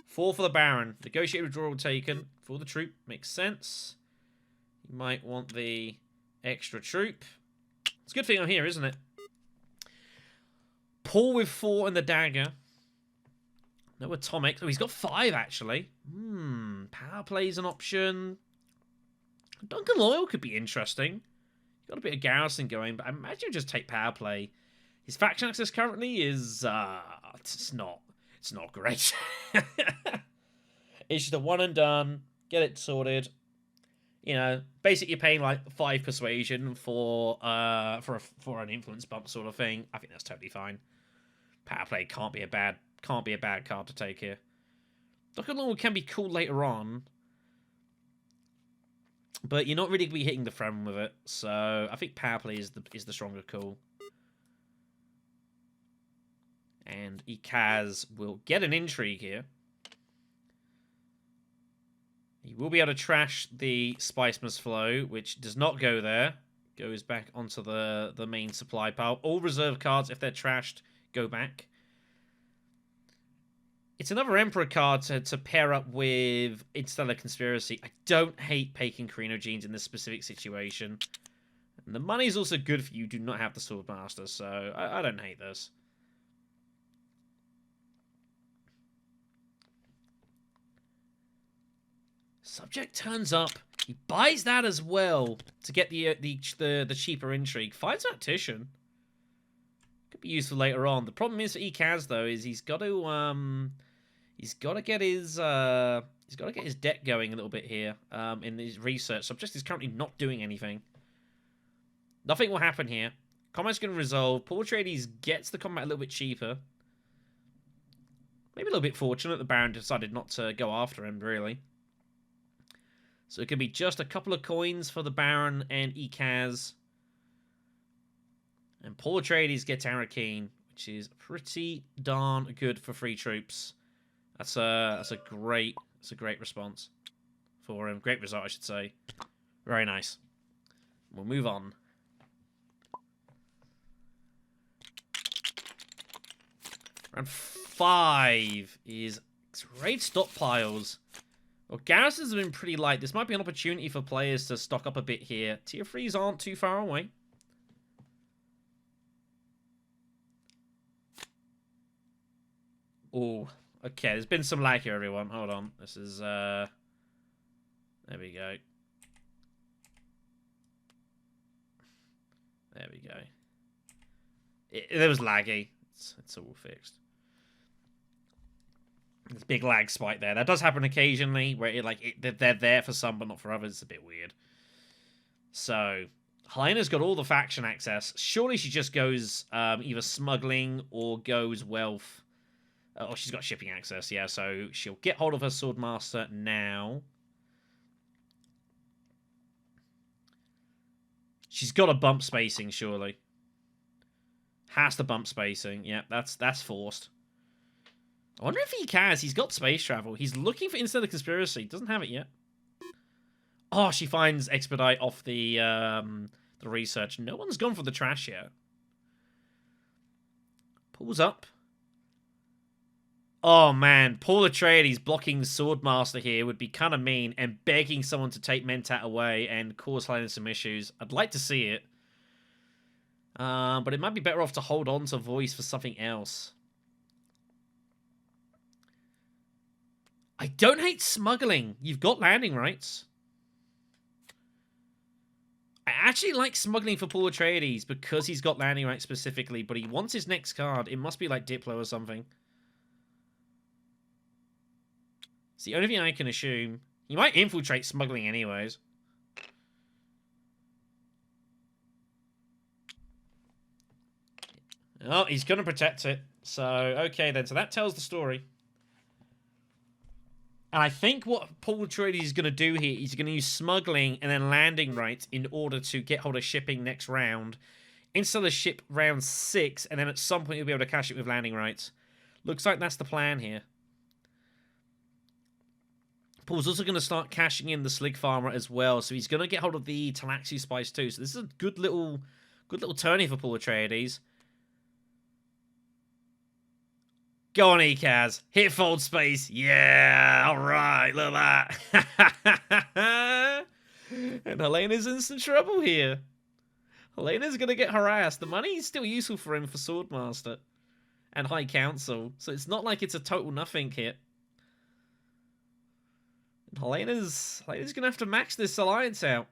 4 for the Baron. Negotiated withdrawal taken. For the troop. Makes sense. You might want the extra troop. It's a good thing I'm here, isn't it? Paul with 4 in the dagger. No atomic. Oh, he's got 5, actually. Power play's an option. Duncan Loyal could be interesting. Got a bit of garrison going, but I imagine just take power play. His faction access currently is it's not great. It's just a one and done. Get it sorted. You know, basically you're paying like 5 persuasion for an influence bump sort of thing. I think that's totally fine. Power play can't be a bad card to take here. Duncan Loyal can be cool later on. But you're not really going to be hitting the frame with it, so I think power play is the stronger call. And Ekaz will get an intrigue here. He will be able to trash the Spiceman's Flow, which does not go there. Goes back onto the main supply pile. All reserve cards, if they're trashed, go back. It's another Emperor card to pair up with Interstellar Conspiracy. I don't hate Pagan Carino Genes in this specific situation. And the money's also good for you. Do not have the Swordmaster, so I don't hate this. Subject turns up. He buys that as well to get the cheaper intrigue. Finds Tactician. Could be useful later on. The problem is for Ekaz though is he's got to get his deck going a little bit here in his research. Subject is currently not doing anything. Nothing will happen here. Combat's going to resolve. Paul Atreides gets the combat a little bit cheaper. Maybe a little bit fortunate the Baron decided not to go after him, really. So it could be just a couple of coins for the Baron and Ekaz. And Paul Atreides gets Arrakis, which is pretty darn good for free troops. That's a great response for him. Great result, I should say. Very nice. We'll move on. Round 5 is great stockpiles. Well, garrisons have been pretty light. This might be an opportunity for players to stock up a bit here. Tier 3s aren't too far away. Oh, okay. There's been some lag here, everyone. Hold on. This is, there we go. There we go. It was laggy. It's all fixed. There's a big lag spike there. That does happen occasionally, where they're there for some, but not for others. It's a bit weird. So, Helena's got all the faction access. Surely she just goes either smuggling or goes wealth. Oh, she's got shipping access, yeah. So she'll get hold of her Swordmaster now. She's got a bump spacing, surely. Has to bump spacing. Yeah, that's forced. I wonder if he can. He's got space travel. He's looking for Instant Conspiracy. Doesn't have it yet. Oh, she finds Expedite off the research. No one's gone for the trash yet. Pulls up. Oh, man. Paul Atreides blocking the Swordmaster here would be kind of mean and begging someone to take Mentat away and cause Helena some issues. I'd like to see it. But it might be better off to hold on to Voice for something else. I don't hate smuggling. You've got landing rights. I actually like smuggling for Paul Atreides because he's got landing rights specifically, but he wants his next card. It must be like Diplo or something. It's the only thing I can assume. He might infiltrate smuggling anyways. Oh, he's going to protect it. So, okay then. So that tells the story. And I think what Paul Atreides is going to do here, he's going to use smuggling and then landing rights in order to get hold of shipping next round. Instead of ship round 6, and then at some point he'll be able to cash it with landing rights. Looks like that's the plan here. Paul's also going to start cashing in the Slig Farmer as well, so he's going to get hold of the Talaxi Spice too. So this is a good little tourney for Paul Atreides. Go on, Ekaz. Hit fold space. Yeah, all right, look at that. And Helena's in some trouble here. Helena's going to get harassed. The money is still useful for him for Swordmaster and High Council, so it's not like it's a total nothing hit. And Helena's going to have to max this alliance out.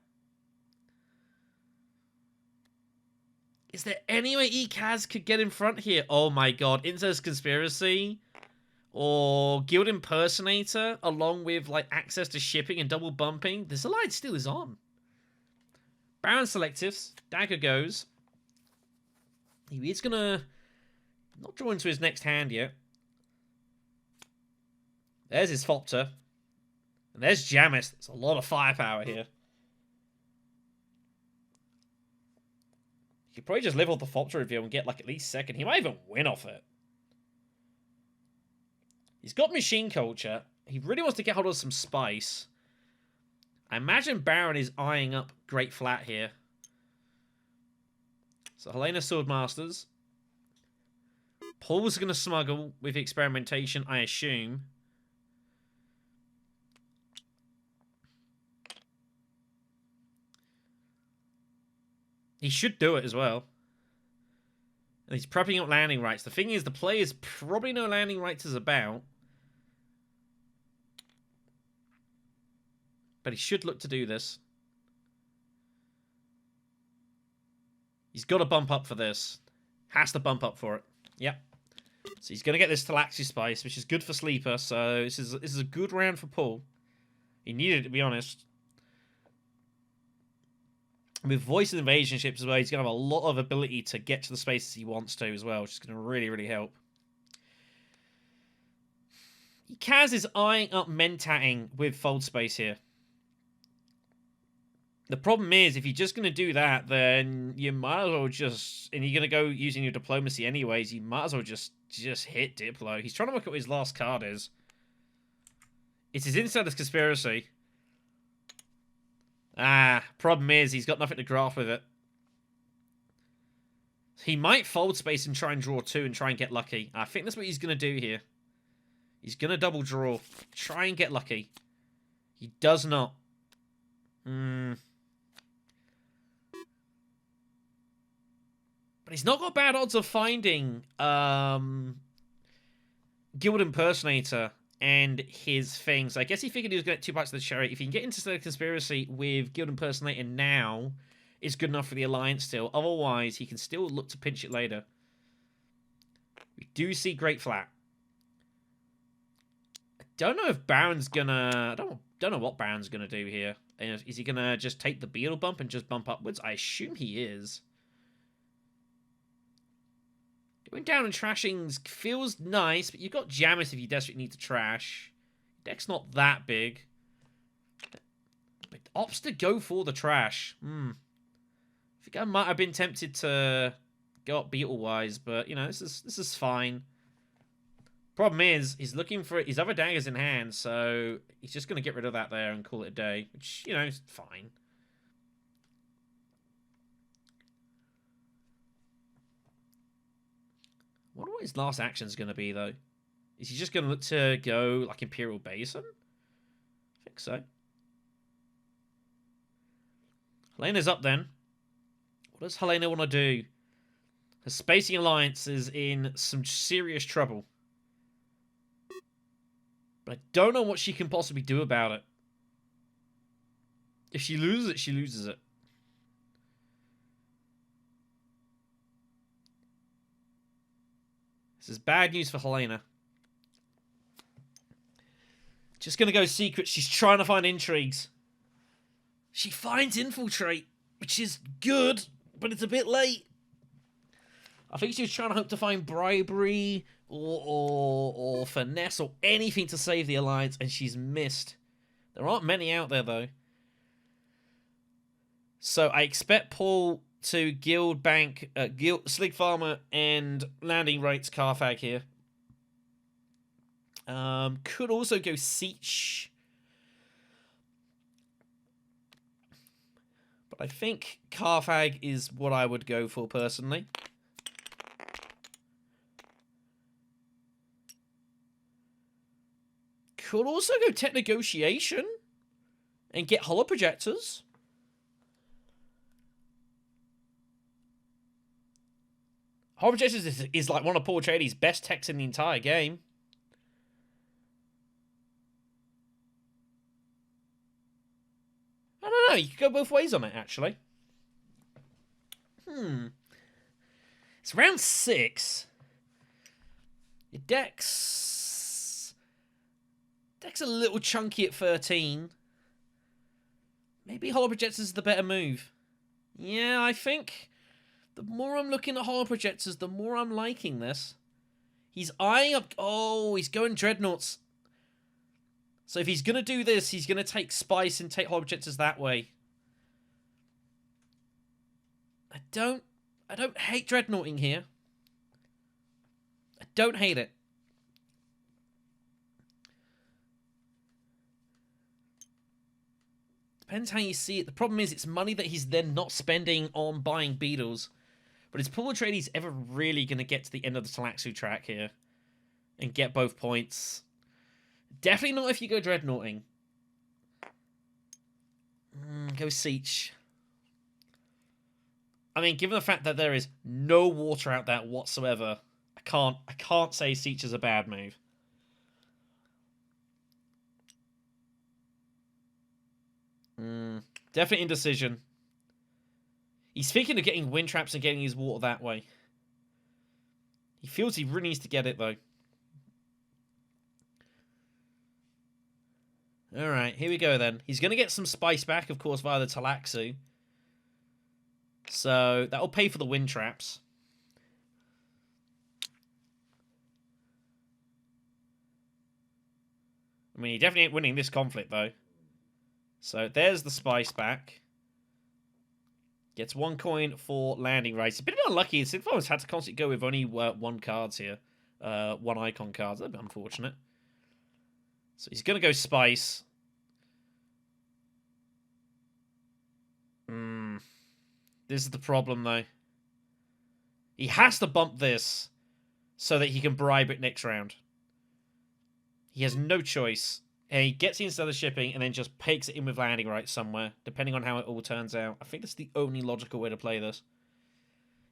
Is there any way Ekaz could get in front here? Oh my god. Incest Conspiracy or Guild Impersonator along with like access to shipping and double bumping. This alliance still is on. Baron Selectives. Dagger goes. He's going to not draw into his next hand yet. There's his Fopter. And there's Jamis. There's a lot of firepower here. He could probably just live off the Fopter reveal and get like at least second. He might even win off it. He's got machine culture. He really wants to get hold of some spice. I imagine Baron is eyeing up Great Flat here. So Helena Swordmasters. Paul's going to smuggle with experimentation, I assume. He should do it as well. And he's prepping up landing rights. The thing is, the players probably know landing rights is about. But he should look to do this. He's got to bump up for this. Has to bump up for it. Yep. So he's going to get this Talaxi Spice, which is good for Sleeper. So this is a good round for Paul. He needed it, to be honest. With Voice and Invasion ships as well, he's going to have a lot of ability to get to the spaces he wants to as well, which is going to really, really help. Kaz is eyeing up Mentatting with Fold Space here. The problem is, if you're just going to do that, then you might as well just... And you're going to go using your Diplomacy anyways, you might as well just hit Diplo. He's trying to work out what his last card is. It's his Insider's Conspiracy. Problem is, he's got nothing to graph with it. He might Fold Space and try and draw 2 and try and get lucky. I think that's what he's going to do here. He's going to double draw. Try and get lucky. He does not. But he's not got bad odds of finding Guild Impersonator and his things. I guess he figured he was going to get 2 bites of the cherry. If he can get into the Conspiracy with Guild Impersonator now, it's good enough for the Alliance still. Otherwise, he can still look to pinch it later. We do see Great Flat. I don't know if Baron's gonna... I don't know what Baron's gonna do here. Is he gonna just take the beetle bump and just bump upwards? I assume he is. Going down and trashing feels nice, but you've got Jamis if you desperately need to trash. Deck's not that big. But opts to go for the trash. I think I might have been tempted to go up beetle-wise, but, you know, this is fine. Problem is, he's looking for his other daggers in hand, so he's just going to get rid of that there and call it a day, which, you know, is fine. I wonder what his last action's going to be, though. Is he just going to look to go, like, Imperial Basin? I think so. Helena's up, then. What does Helena want to do? Her Spacing Alliance is in some serious trouble. But I don't know what she can possibly do about it. If she loses it, she loses it. This is bad news for Helena. Just going to go secret. She's trying to find intrigues. She finds Infiltrate, which is good, but it's a bit late. I think she was trying to hope to find bribery or finesse or anything to save the Alliance, and she's missed. There aren't many out there, though. So I expect Paul to Guild Bank, Slig Farmer, and Landing Rates Carfag here. Could also go Siege. But I think Carfag is what I would go for, personally. Could also go Tech Negotiation and get Hollow Projectors. Hollow Projectors is like one of Paul Atreides' best techs in the entire game. I don't know, you could go both ways on it, actually. It's round 6. Your deck's a little chunky at 13. Maybe Hollow Projectors is the better move. Yeah, I think the more I'm looking at Hollow Projectors, the more I'm liking this. He's eyeing up... Oh, he's going Dreadnoughts. So if he's going to do this, he's going to take Spice and take Hollow Projectors that way. I don't hate Dreadnoughting here. I don't hate it. Depends how you see it. The problem is it's money that he's then not spending on buying Beetles. But is Paul Atreides ever really going to get to the end of the Talaxu track here? And get both points? Definitely not if you go Dreadnoughting. Go Siege. I mean, given the fact that there is no water out there whatsoever, I can't say Siege is a bad move. Definitely indecision. He's thinking of getting wind traps and getting his water that way. He feels he really needs to get it, though. Alright, here we go, then. He's going to get some spice back, of course, via the Talaxu. So, that'll pay for the wind traps. I mean, he definitely ain't winning this conflict, though. So, there's the spice back. Gets 1 coin for landing rates. A bit unlucky. Sigfar's had to constantly go with only 1 cards here. 1 icon cards. That'd be unfortunate. So he's going to go Spice. This is the problem, though. He has to bump this so that he can bribe it next round. He has no choice. And he gets it instead of shipping and then just pegs it in with landing rights somewhere, depending on how it all turns out. I think that's the only logical way to play this.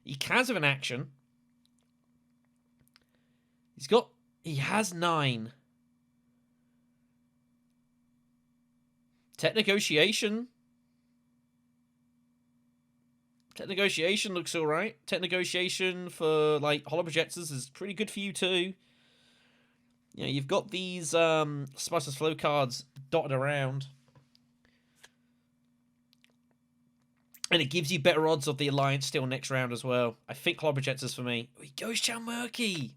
He has an action. He has 9. Tech Negotiation. Tech Negotiation looks alright. Tech Negotiation for, like, Holo Projectors is pretty good for you, too. You know, you've got these Spiceless Flow cards dotted around. And it gives you better odds of the Alliance still next round as well. I think Holo Projectors for me. Oh, he goes Chow Murky.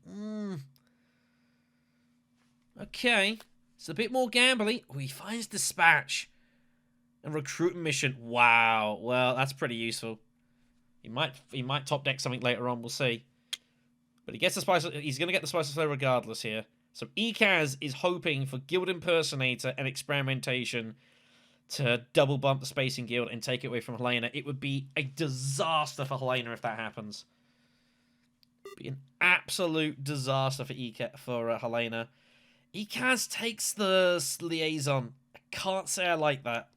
Okay. It's a bit more gambly. Oh, he finds Dispatch. And Recruitment Mission. Wow. Well, that's pretty useful. He might top deck something later on. We'll see. But he gets the Spice. He's going to get the Spice of Flow regardless here. So Ekaz is hoping for Guild Impersonator and Experimentation to double bump the Spacing Guild and take it away from Helena. It would be a disaster for Helena if that happens. It would be an absolute disaster for Helena. Ekaz takes the Liaison. I can't say I like that.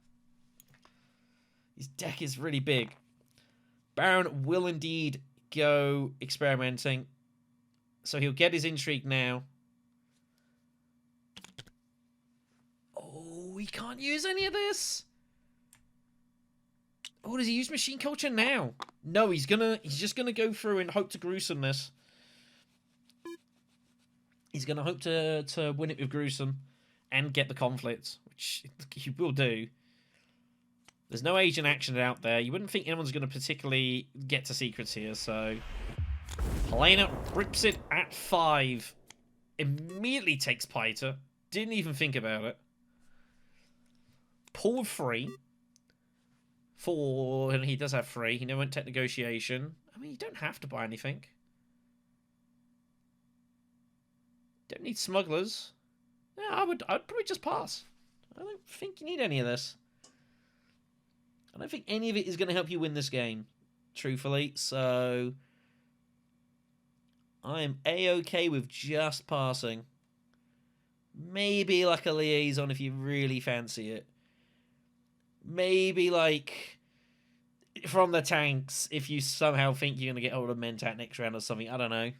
His deck is really big. Baron will indeed go experimenting. So he'll get his Intrigue now. Oh, he can't use any of this. Oh, does he use Machine Culture now? No, he's just gonna go through and hope to gruesome this. He's gonna hope to win it with gruesome and get the conflict, which he will do. There's no agent action out there. You wouldn't think anyone's going to particularly get to secrets here, so... Helena rips it at 5. Immediately takes Piter. Didn't even think about it. Pull 3. 4, and he does have 3. He never went Tech Negotiation. I mean, you don't have to buy anything. Don't need Smugglers. Yeah, I'd probably just pass. I don't think you need any of this. I don't think any of it is going to help you win this game, truthfully, so I'm A-okay with just passing. Maybe like a Liaison if you really fancy it. Maybe like from the tanks if you somehow think you're going to get hold of Mentat next round or something. I don't know.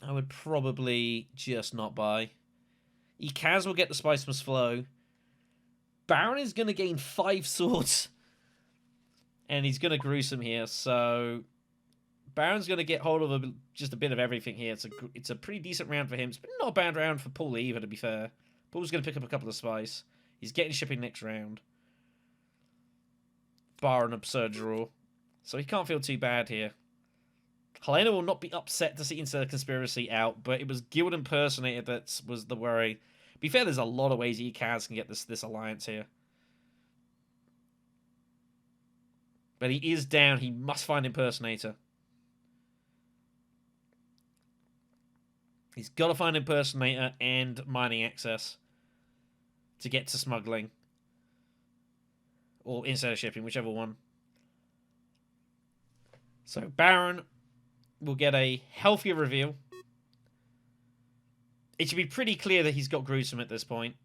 I would probably just not buy. Ekaz will get the Spice Must Flow. Baron is going to gain 5 swords. And he's going to gruesome here, so... Baron's going to get hold of just a bit of everything here. It's a pretty decent round for him. It's not a bad round for Paul either, to be fair. Paul's going to pick up a couple of Spice. He's getting shipping next round. Bar an absurd draw. So he can't feel too bad here. Helena will not be upset to see Insta Conspiracy out, but it was Guild Impersonator that was the worry. To be fair, there's a lot of ways Ekaz can get this alliance here. But he is down. He must find Impersonator. He's got to find Impersonator and Mining Access to get to Smuggling. Or Instead of Shipping, whichever one. So, Baron will get a healthier reveal. It should be pretty clear that he's got gruesome at this point.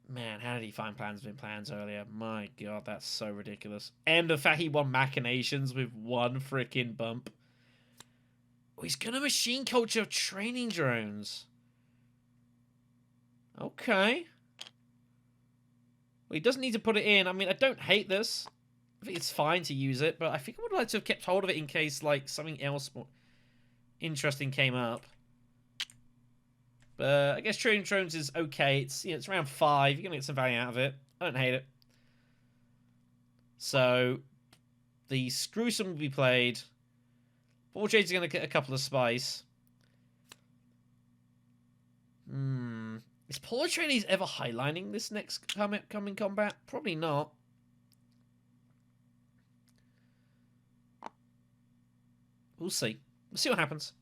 Man, how did he find plans within plans earlier? My god, that's so ridiculous. And the fact he won Machinations with 1 freaking bump. Oh, he's gonna Machine Culture training drones. Okay. Well, he doesn't need to put it in. I mean, I don't hate this. I think it's fine to use it, but I think I would like to have kept hold of it in case, like, something else more interesting came up. But I guess Training Drones is okay. It's, you know, it's around 5. You're going to get some value out of it. I don't hate it. So, the Screwsome will be played. Four Jade's going to get a couple of Spice. Is Paul Atreides ever highlining this next coming combat? Probably not. We'll see. We'll see what happens.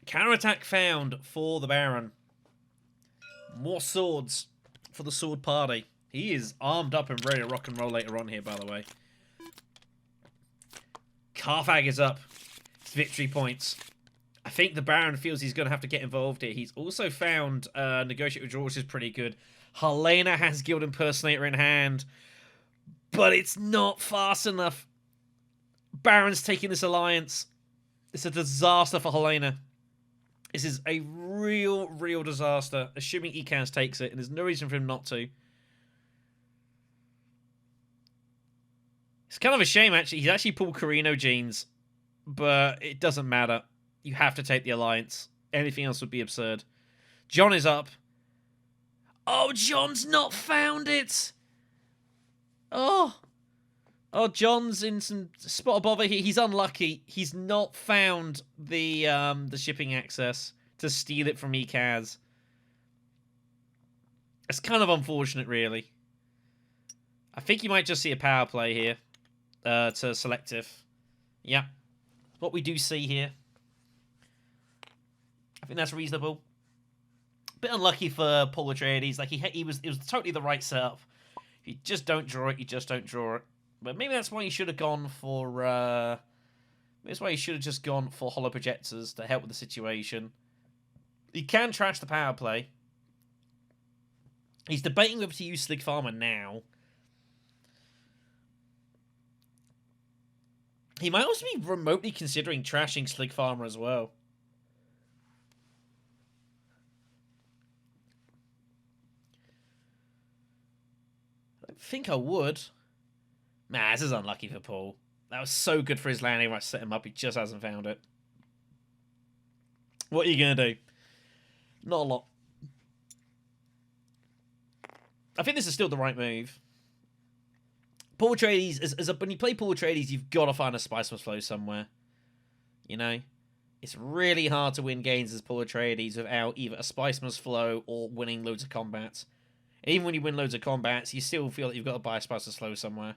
Counterattack found for the Baron. More swords for the sword party. He is armed up and ready to rock and roll later on here, by the way. Carthag is up. It's victory points. I think the Baron feels he's going to have to get involved here. He's also found Negotiate Withdrawal, which is pretty good. Helena has Guild Impersonator in hand, but it's not fast enough. Baron's taking this alliance. It's a disaster for Helena. This is a real disaster, assuming Ekans takes it, and there's no reason for him not to. It's kind of a shame, actually. He's actually pulled Carino genes, but it doesn't matter. You have to take the alliance. Anything else would be absurd. John is up. Oh, John's not found it! Oh, John's in some spot of bother here. He's unlucky. He's not found the shipping access to steal it from Ekaz. It's kind of unfortunate, really. I think you might just see a power play here to selective. Yeah, what we do see here. I think that's reasonable. Bit unlucky for Paul Atreides. Like it was totally the right setup. If you just don't draw it, you just don't draw it. But maybe that's why you should have gone for... that's why you should have just gone for Hollow Projectors to help with the situation. You can trash the power play. He's debating whether to use Slig Farmer now. He might also be remotely considering trashing Slig Farmer as well. I think I would. Nah, this is unlucky for Paul. That was so good for his landing. I set him up. He just hasn't found it. What are you going to do? Not a lot. I think this is still the right move. Paul Atreides, when you play Paul Atreides, you've got to find a Spicemas flow somewhere. You know? It's really hard to win games as Paul Atreides without either a Spicemas flow or winning loads of combats. And even when you win loads of combats, you still feel that you've got to buy a Spicemas flow somewhere.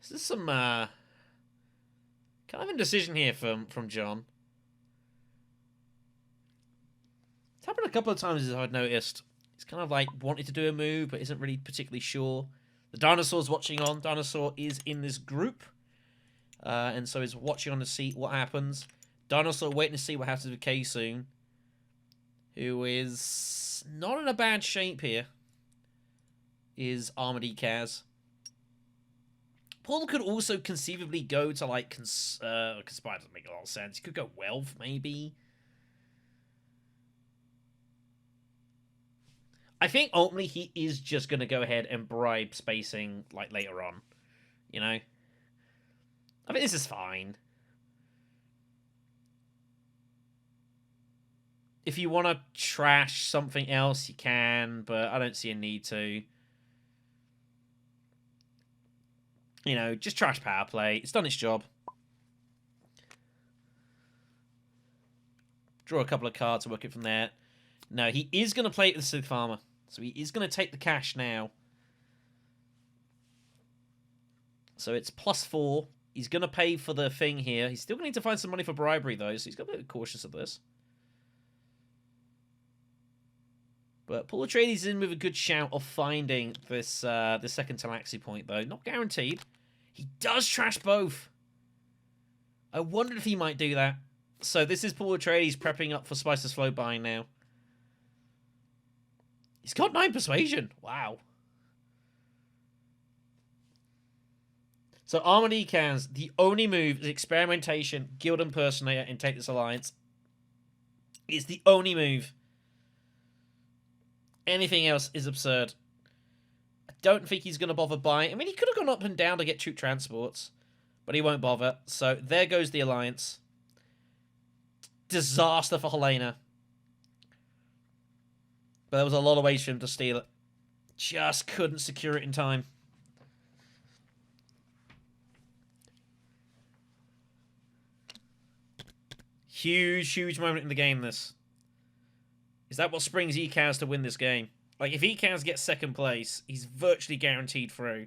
This is some kind of indecision here from John. It's happened a couple of times as I've noticed. He's kind of like wanted to do a move, but isn't really particularly sure. The Dinosaur's watching on. Dinosaur is in this group. And so he's watching on to see what happens. Dinosaur waiting to see what happens with K-Soon, who is not in a bad shape here. Is Armored Kaz. Paul could also conceivably go to, like, Conspire doesn't make a lot of sense. He could go Wealth, maybe. I think ultimately he is just going to go ahead and bribe spacing, like, later on. You know? I mean, this is fine. If you want to trash something else, you can, but I don't see a need to. You know, just trash power play. It's done its job. Draw a couple of cards and work it from there. No, he is going to play it with Slig Farmer. So he is going to take the cash now. So it's +4. He's going to pay for the thing here. He's still going to need to find some money for bribery, though, so he's got to be a bit cautious of this. But Paul Atreides is in with a good shout of finding this this second Talaxi point, though. Not guaranteed. He does trash both. I wondered if he might do that. So this is Paul Atreides prepping up for Spice's Flow buying now. He's got 9 persuasion. Wow. So Armored Ekans, the only move is Experimentation, Guild Impersonator, and take this alliance. It's the only move. Anything else is absurd. I don't think he's going to bother buying. I mean, he could have gone up and down to get troop transports, but he won't bother. So there goes the alliance. Disaster for Helena. But there was a lot of ways for him to steal it. Just couldn't secure it in time. Huge moment in the game, this. Is that what springs Ekaz to win this game? Like, if Ekaz gets second place, he's virtually guaranteed through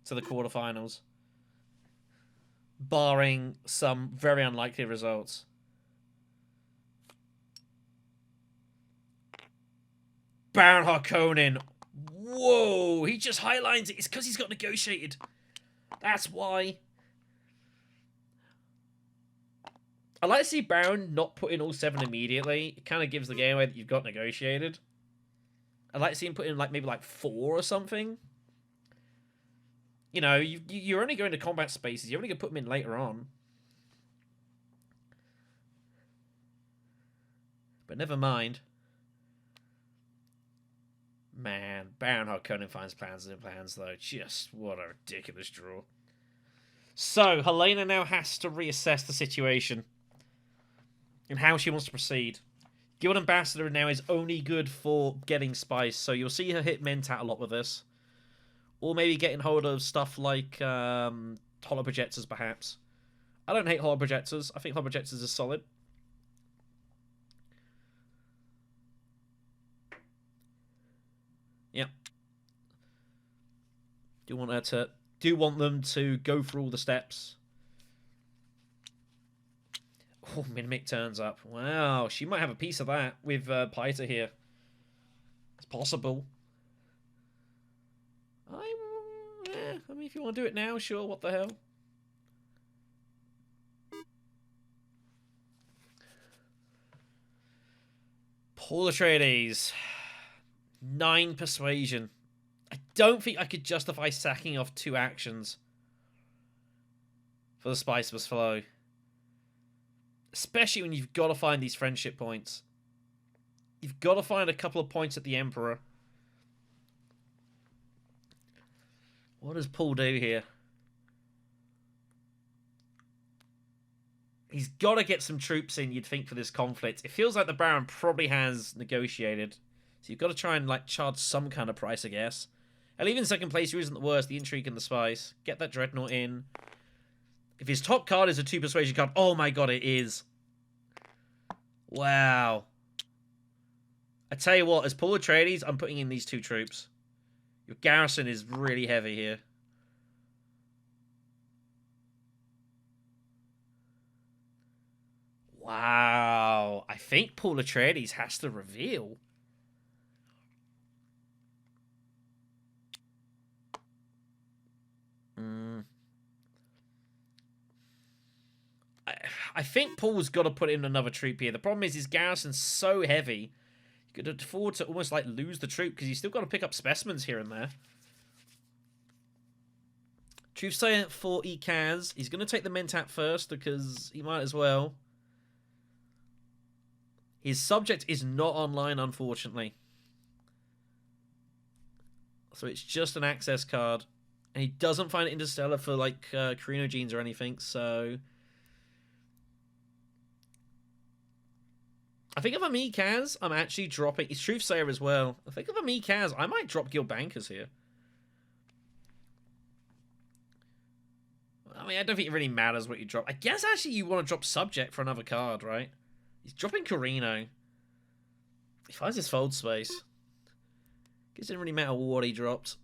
to the quarterfinals. Barring some very unlikely results. Baron Harkonnen. Whoa, he just highlights it. It's because he's got negotiated. That's why. I like to see Baron not put in all 7 immediately. It kind of gives the game away that you've got negotiated. I'd like to see him put in like maybe like 4 or something. You know, you're only going to combat spaces. You're only going to put them in later on. But never mind. Man, Baron Harkonnen finds plans and plans, though. Just what a ridiculous draw. So, Helena now has to reassess the situation and how she wants to proceed. Guild Ambassador now is only good for getting spice, so you'll see her hit Mentat a lot with this. Or maybe getting hold of stuff like Holo Projectors, perhaps. I don't hate Holo Projectors. I think Holo Projectors is solid. Yeah. Do want them to go through all the steps. Oh, Minimic turns up. Wow, she might have a piece of that with Piter here. It's possible. I mean, if you want to do it now, sure, what the hell. Paul Atreides. 9 persuasion. I don't think I could justify sacking off 2 actions for the Spice Must Flow. Especially when you've got to find these friendship points. You've got to find a couple of points at the Emperor. What does Paul do here? He's got to get some troops in, you'd think, for this conflict. It feels like the Baron probably has negotiated. So you've got to try and like charge some kind of price, I guess. And even second place, who isn't the worst, the Intrigue and the Spice. Get that Dreadnought in. If his top card is a 2 persuasion card, oh my god, it is. Wow. I tell you what, as Paul Atreides, I'm putting in these 2 troops. Your garrison is really heavy here. Wow. I think Paul Atreides has to reveal. I think Paul's got to put in another troop here. The problem is his garrison's so heavy, you could afford to almost like lose the troop because he's still got to pick up specimens here and there. Truthsayer for Ekaz. He's going to take the Mentat first because he might as well. His subject is not online, unfortunately. So it's just an access card. And he doesn't find it Interstellar for like Carinogenes or anything, so... I think if I'm Ekaz, I'm actually dropping... It's Truthsayer as well. I think if I'm Ekaz, I might drop Guild Bankers here. I mean, I don't think it really matters what you drop. I guess actually you want to drop Subject for another card, right? He's dropping Carino. He finds his fold space. Guess it didn't really matter what he dropped.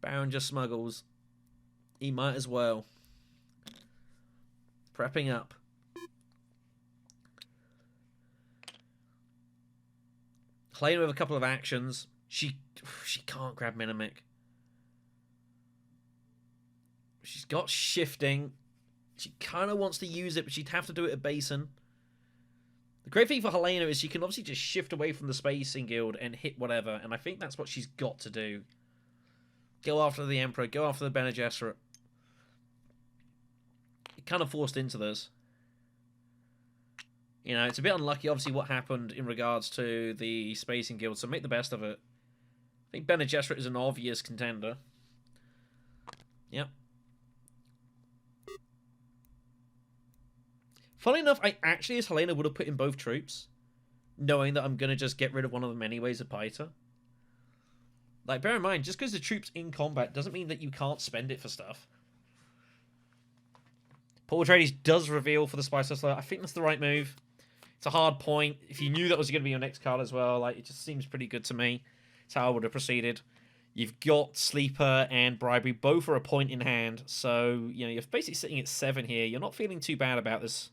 Baron just smuggles. He might as well. Prepping up. Playing with a couple of actions. She can't grab Minimic. She's got shifting. She kind of wants to use it, but she'd have to do it at Basin. The great thing for Helena is she can obviously just shift away from the Spacing Guild and hit whatever, and I think that's what she's got to do. Go after the Emperor, go after the Bene Gesserit. Kind of forced into this. You know, it's a bit unlucky, obviously, what happened in regards to the Spacing Guild, so make the best of it. I think Bene Gesserit is an obvious contender. Yep. Funnily enough, I actually, as Helena, would have put in both troops, knowing that I'm going to just get rid of one of them anyways at Piter. Like, bear in mind, just because the troop's in combat doesn't mean that you can't spend it for stuff. Paul Atreides does reveal for the Spice Hustler. I think that's the right move. It's a hard point. If you knew that was going to be your next card as well, like, it just seems pretty good to me. It's how I would have proceeded. You've got Sleeper and Bribery. Both are a point in hand. So, you know, you're basically sitting at 7 here. You're not feeling too bad about this.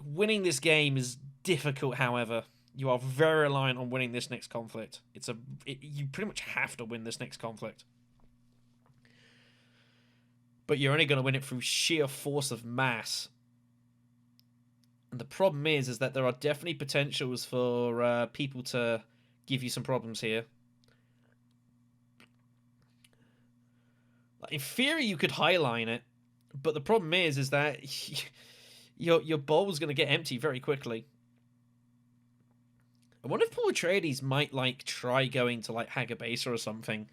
Winning this game is difficult, however. You are very reliant on winning this next conflict. You pretty much have to win this next conflict. But you're only going to win it through sheer force of mass. And the problem is that there are definitely potentials for people to give you some problems here. In theory, you could highline it, but the problem is that your bowl is going to get empty very quickly. I wonder if Paul Atreides might like try going to like Hagabasa or something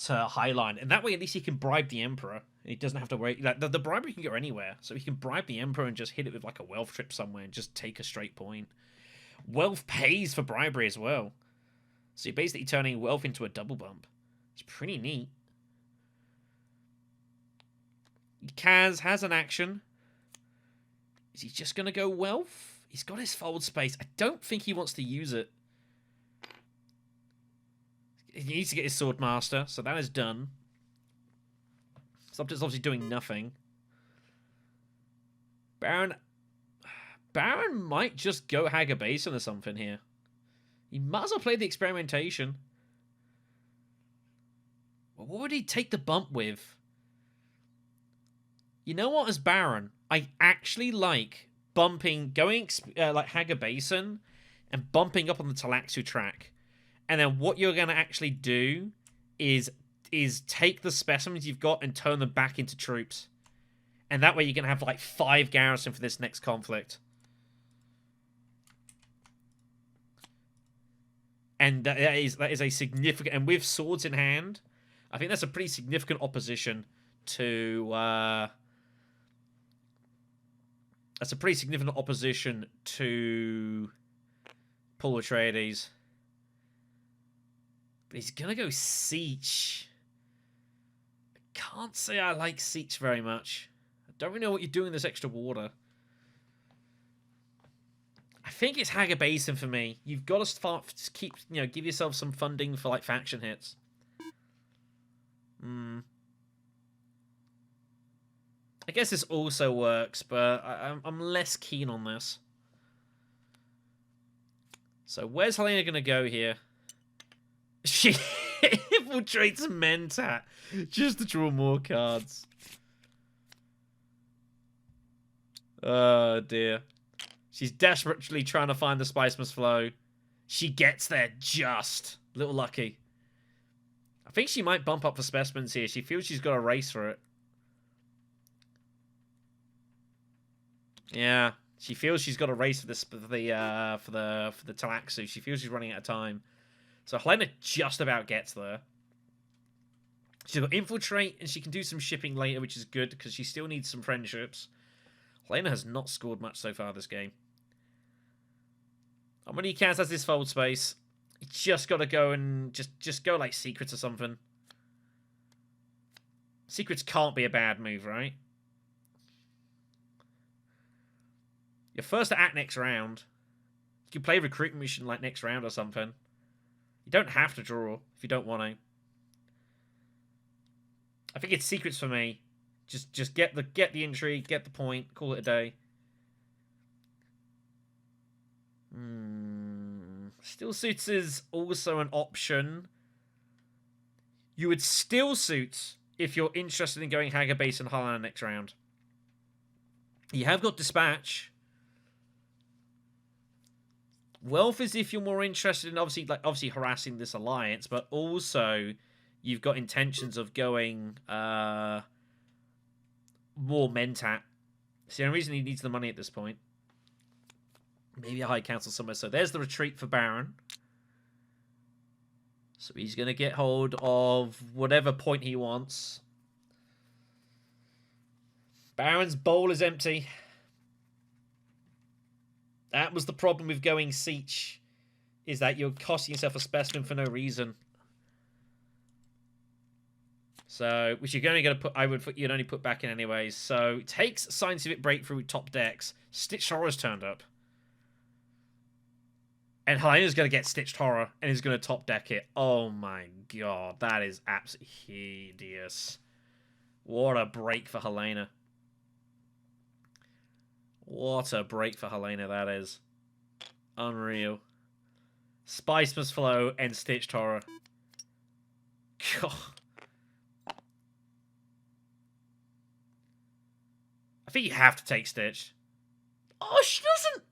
to highline, and that way at least he can bribe the Emperor. He doesn't have to worry. Like, the bribery can go anywhere, so he can bribe the Emperor and just hit it with like a wealth trip somewhere and just take a straight point. Wealth pays for bribery as well, so you're basically turning wealth into a double bump. It's pretty neat. Kaz has an action. Is he just going to go wealth? He's got his fold space. I don't think he wants to use it. He needs to get his sword master, so that is done. Subject's obviously doing nothing. Baron might just go Hagabason or something here. He might as well play the experimentation. Well, what would he take the bump with? You know what, as Baron, I actually like bumping, going like Hagabason and bumping up on the Talaxu track. And then what you're going to actually do is take the specimens you've got and turn them back into troops. And that way you can have like 5 garrison for this next conflict. And that is a significant, and with swords in hand, I think that's a pretty significant opposition to Paul Atreides. But he's gonna go Siege. I can't say I like Siege very much. I don't really know what you're doing with this extra water. I think it's Hagabason for me. You've got to start to keep, give yourself some funding for like faction hits. I guess this also works, but I'm less keen on this. So where's Helena gonna go here? She infiltrates Mentat just to draw more cards. Oh dear. She's desperately trying to find the spice must flow. She gets there just. Little lucky. I think she might bump up for specimens here. She feels she's got a race for it. Yeah, she feels she's got a race for this for the Talaxu. She feels she's running out of time. So Helena just about gets there. She's got infiltrate, and she can do some shipping later, which is good because she still needs some friendships. Helena has not scored much so far this game. And when he counts as this fold space, you just got to go and just go like secrets or something. Secrets can't be a bad move, right? You're first to act next round. You can play recruitment mission like next round or something. You don't have to draw if you don't want to. I think it's secrets for me. Just get the intrigue, get the point, call it a day. Still suits is also an option. You would still suit if you're interested in going Hagabase and Harlan next round. You have got dispatch. Wealth is if you're more interested in obviously harassing this alliance, but also you've got intentions of going more Mentat. It's the only reason he needs the money at this point. Maybe a High Council somewhere. So there's the retreat for Baron. So he's going to get hold of whatever point he wants. Baron's bowl is empty. That was the problem with going Siege, is that you're costing yourself a specimen for no reason. So, which you're only going to put, you'd only put back in anyways. So, it takes Scientific Breakthrough top decks. Stitched Horror's turned up. And Helena's going to get Stitched Horror, and is going to top deck it. Oh my god, that is absolutely hideous. What a break for Helena. What a break for Helena that is. Unreal. Spice must flow and stitched horror. God. I think you have to take Stitch. Oh, she doesn't!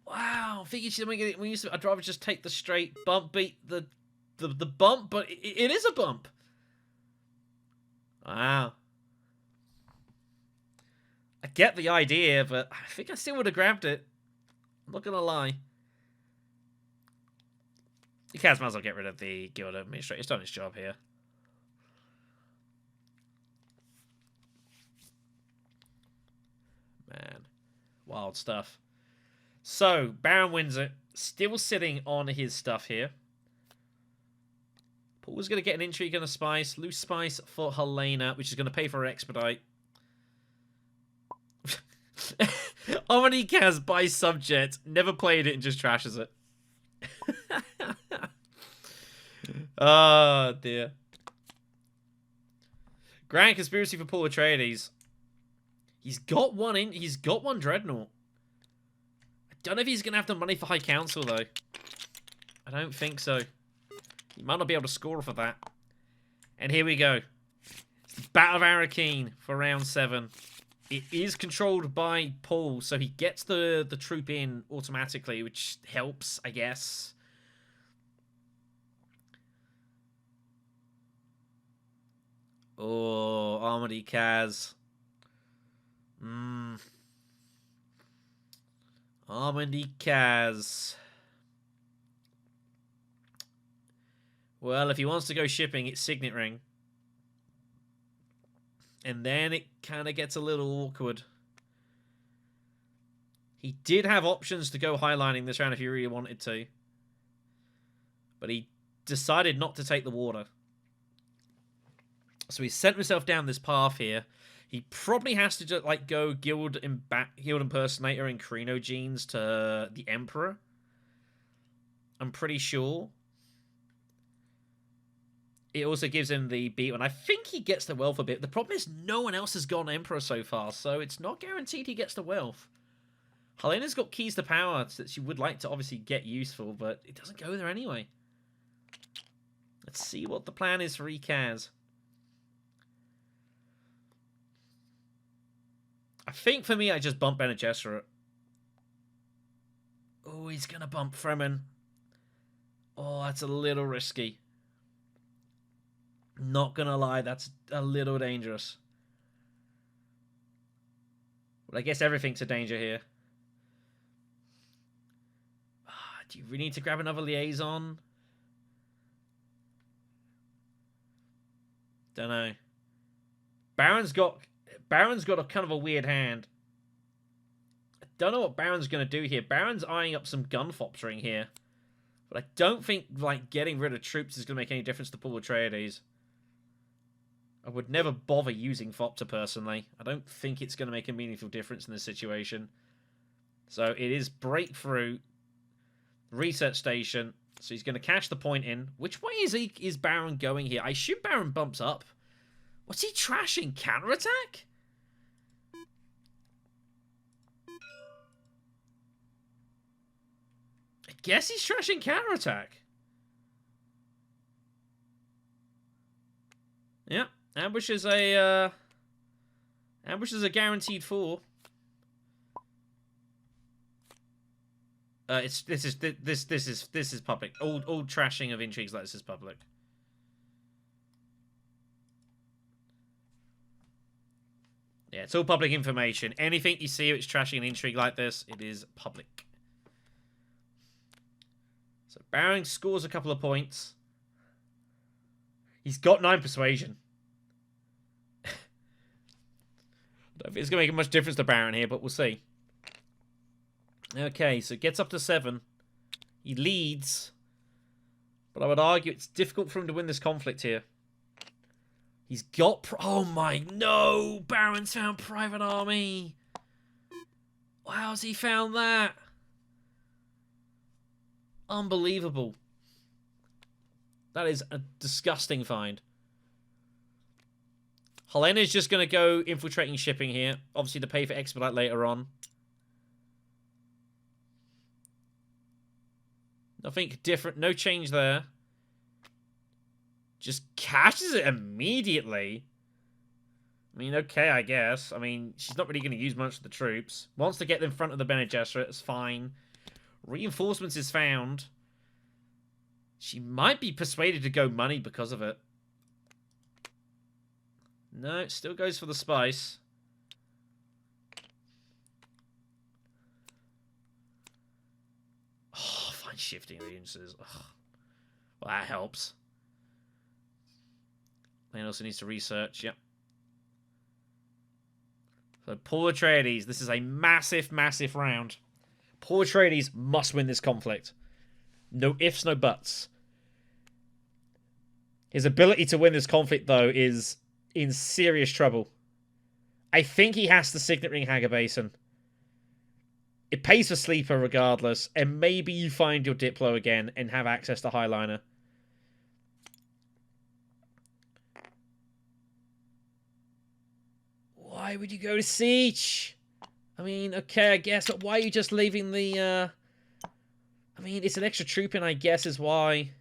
Wow, I think I'd rather just take the straight bump, beat the bump, but it is a bump. Wow. I get the idea, but I think I still would have grabbed it. I'm not gonna lie. You might as well get rid of the Guild Administrator. It's done its job here. Man. Wild stuff. So, Baron wins it. Still sitting on his stuff here. Paul's going to get an intrigue and a spice. Loose spice for Helena, which is going to pay for her expedite. Omni Kaz by subject. Never played it and just trashes it. Oh, dear. Grand conspiracy for Paul Atreides. He's got one in. He's got one dreadnought. I don't know if he's gonna have the money for High Council though. I don't think so. He might not be able to score for that. And here we go. It's the Battle of Arrakis for round 7. It is controlled by Paul, so he gets the troop in automatically, which helps, I guess. Oh, Armady Kaz. Armady Kaz. Well, if he wants to go shipping, it's Signet Ring. And then it kind of gets a little awkward. He did have options to go highlining this round if he really wanted to. But he decided not to take the water. So he sent himself down this path here. He probably has to just like go Guild Impersonator and Carino Genes to the Emperor. I'm pretty sure. It also gives him the beat, and I think he gets the wealth a bit. The problem is no one else has gone Emperor so far, so it's not guaranteed he gets the wealth. Helena's got keys to power that she would like to obviously get useful, but it doesn't go there anyway. Let's see what the plan is for Ekaz. I think for me, I just bump Bene Gesserit. Oh, he's going to bump Fremen. Oh, that's a little risky. Not going to lie, that's a little dangerous. But I guess everything's a danger here. Do you really need to grab another liaison? Don't know. Baron's got a kind of a weird hand. I don't know what Baron's going to do here. Baron's eyeing up some gun foptering here. But I don't think like getting rid of troops is going to make any difference to Paul Atreides. I would never bother using Fopter personally. I don't think it's going to make a meaningful difference in this situation. So it is breakthrough, research station. So he's going to cash the point in. Which way is Baron going here? I assume Baron bumps up. What's he trashing? Counterattack? I guess he's trashing counterattack. Yeah. Ambush is a guaranteed 4. This is public. All trashing of intrigues like this is public. Yeah, it's all public information. Anything you see which trashing an intrigue like this, it is public. So Baron scores a couple of points. He's got 9 persuasion. I don't think it's going to make much difference to Baron here, but we'll see. Okay, so it gets up to 7. He leads. But I would argue it's difficult for him to win this conflict here. He's got... Oh my... No! Baron's found Private Army! How's he found that? Unbelievable. That is a disgusting find. Helena's just going to go infiltrating shipping here. Obviously to pay for expedite later on. Nothing different. No change there. Just cashes it immediately. I mean, okay, I guess. I mean, she's not really going to use much of the troops. Wants to get in front of the Bene Gesserit. It's fine. Reinforcements is found. She might be persuaded to go money because of it. No, it still goes for the spice. Oh, fine shifting allegiances. Oh. Well, that helps. And also needs to research, yep. So, Paul Atreides, this is a massive, massive round. Paul Atreides must win this conflict. No ifs, no buts. His ability to win this conflict, though, is in serious trouble. I think he has to Signet Ring Haga Basin. It pays for Sleeper regardless, and maybe you find your Diplo again and have access to Highliner. Why would you go to Siege? I mean, okay, I guess, but why are you just leaving the, I mean, it's an extra troop in, I guess, is why.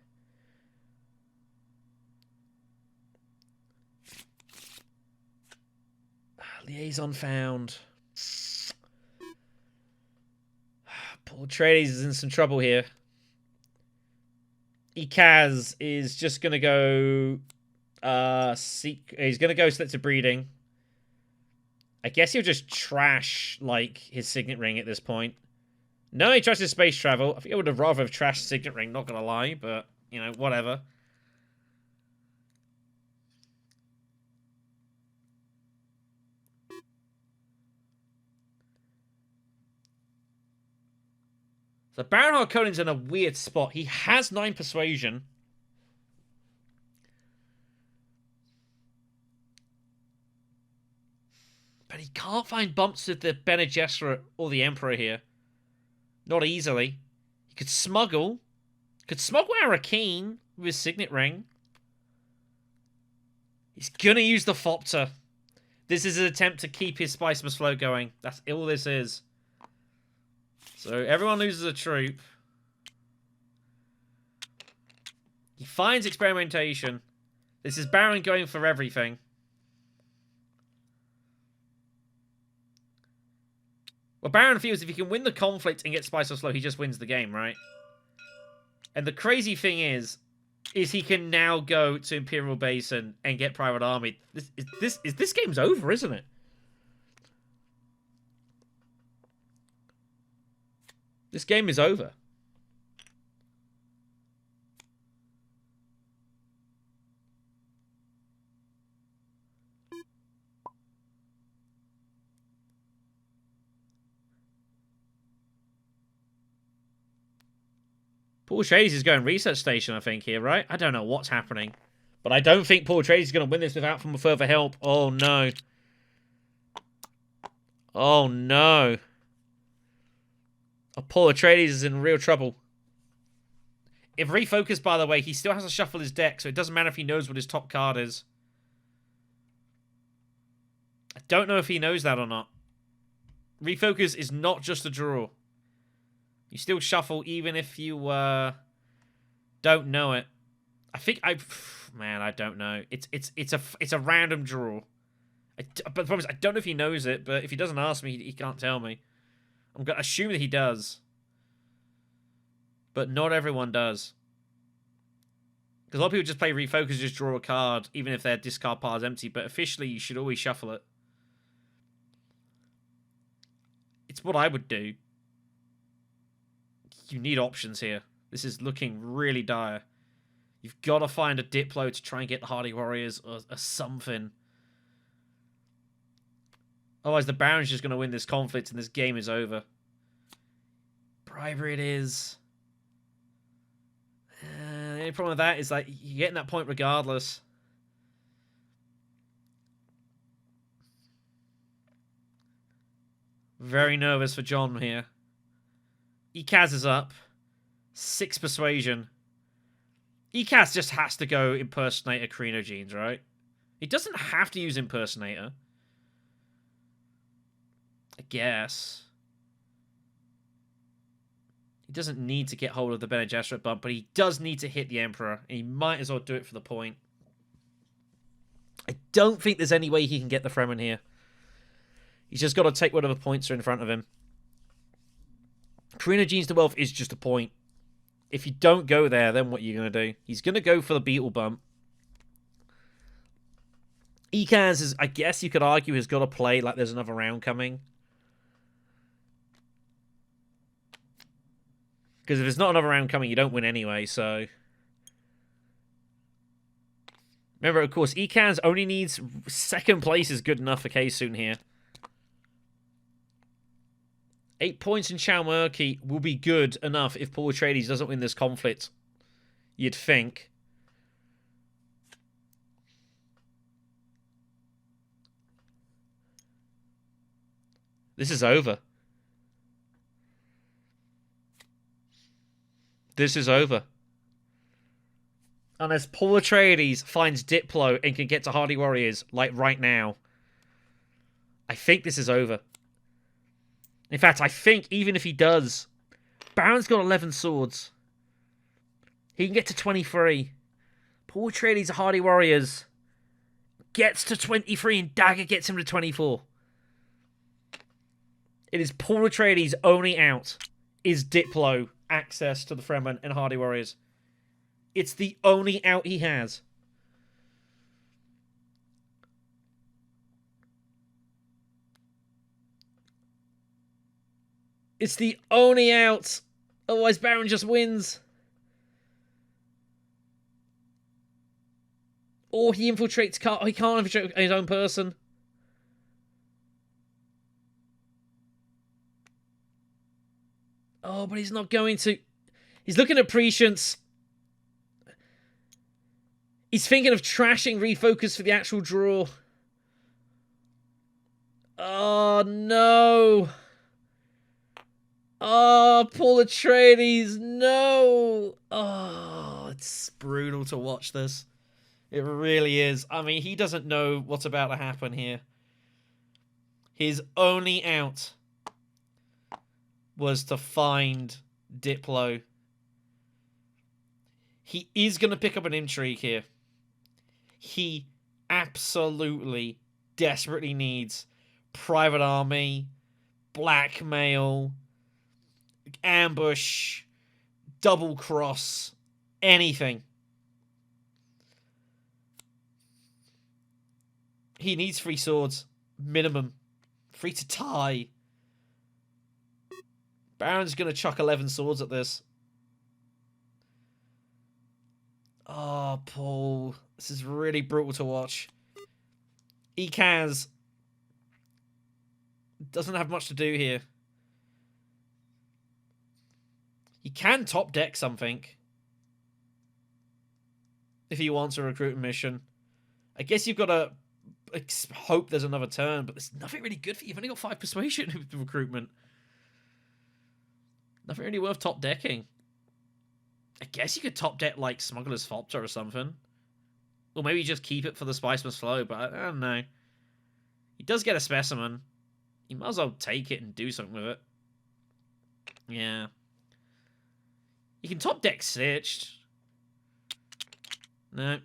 Liaison found. Paul Atreides is in some trouble here. Ikaz is just going to go, he's going to go selective breeding. I guess he'll just trash, like, his Signet Ring at this point. No, he trusts his space travel. I think I would have rather have trashed Signet Ring, not gonna lie, but, you know, whatever. So Baron Harkonnen's in a weird spot. He has 9 persuasion. But he can't find bumps with the Bene Gesserit or the Emperor here. Not easily. He could smuggle. Could smuggle Arrakeen with his Signet Ring. He's gonna use the Fopter. This is an attempt to keep his Spicemas flow going. That's all this is. So everyone loses a troop. He finds experimentation. This is Baron going for everything. Well, Baron feels if he can win the conflict and get Spicemas flow, he just wins the game, right? And the crazy thing is he can now go to Imperial Basin and get Private Army. This game's over, isn't it? This game is over. Paul Atreides is going research station, I think, here, right? I don't know what's happening. But I don't think Paul Atreides is going to win this without from further help. Oh, no. Oh, no. Oh, Paul Atreides is in real trouble. If refocused, by the way, he still has to shuffle his deck, so it doesn't matter if he knows what his top card is. I don't know if he knows that or not. Refocus is not just a draw. You still shuffle even if you don't know it. Man, I don't know. It's a random draw. But the problem is, I don't know if he knows it. But if he doesn't ask me, he can't tell me. I'm gonna assume that he does. But not everyone does. Because a lot of people just play refocus, just draw a card, even if their discard pile is empty. But officially, you should always shuffle it. It's what I would do. You need options here. This is looking really dire. You've got to find a Diplo to try and get the Hardy Warriors or something. Otherwise, the Baron's just going to win this conflict and this game is over. Bribery it is. The only problem with that is like you're getting that point regardless. Very nervous for John here. Ikaz is up. 6 persuasion. Ikaz just has to go Impersonator Carino Genes, right? He doesn't have to use Impersonator. I guess. He doesn't need to get hold of the Bene Gesserit bump, but he does need to hit the Emperor. And he might as well do it for the point. I don't think there's any way he can get the Fremen here. He's just got to take whatever points are in front of him. Karina Jeans the Wealth is just a point. If you don't go there, then what are you going to do? He's going to go for the Beetle bump. Ekaz is, I guess you could argue, has got to play like there's another round coming. Because if there's not another round coming, you don't win anyway, so... Remember, of course, Ekaz only needs... Second place is good enough for K-Soon here. 8 points in Chalmurki will be good enough if Paul Atreides doesn't win this conflict. You'd think. This is over. This is over. Unless Paul Atreides finds Diplo and can get to Hardy Warriors, like right now, I think this is over. In fact, I think even if he does, Baron's got 11 swords. He can get to 23. Paul Atreides of Hardy Warriors gets to 23 and Dagger gets him to 24. It is Paul Atreides' only out is Diplo access to the Fremen and Hardy Warriors. It's the only out he has. It's the only out. Otherwise, Baron just wins. Or he infiltrates... He can't infiltrate his own person. Oh, but he's not going to... He's looking at Prescience. He's thinking of trashing Refocus for the actual draw. Oh, no. Oh, Paul Atreides, no. Oh, it's brutal to watch this. It really is. I mean, he doesn't know what's about to happen here. His only out was to find Diplo. He is going to pick up an intrigue here. He absolutely, desperately needs private army, blackmail, ambush, double cross, anything. He needs 3 swords, minimum. 3 to tie. Baron's going to chuck 11 swords at this. Oh, Paul. This is really brutal to watch. Ekaz doesn't have much to do here. He can top deck something if he wants a recruitment mission. I guess you've got to hope there's another turn, but there's nothing really good for you. You've only got 5 persuasion with the recruitment. Nothing really worth top decking. I guess you could top deck like Smuggler's Falter or something. Or maybe just keep it for the Spice Must Flow, but I don't know. He does get a specimen. You might as well take it and do something with it. Yeah. You can top deck Sitched. No.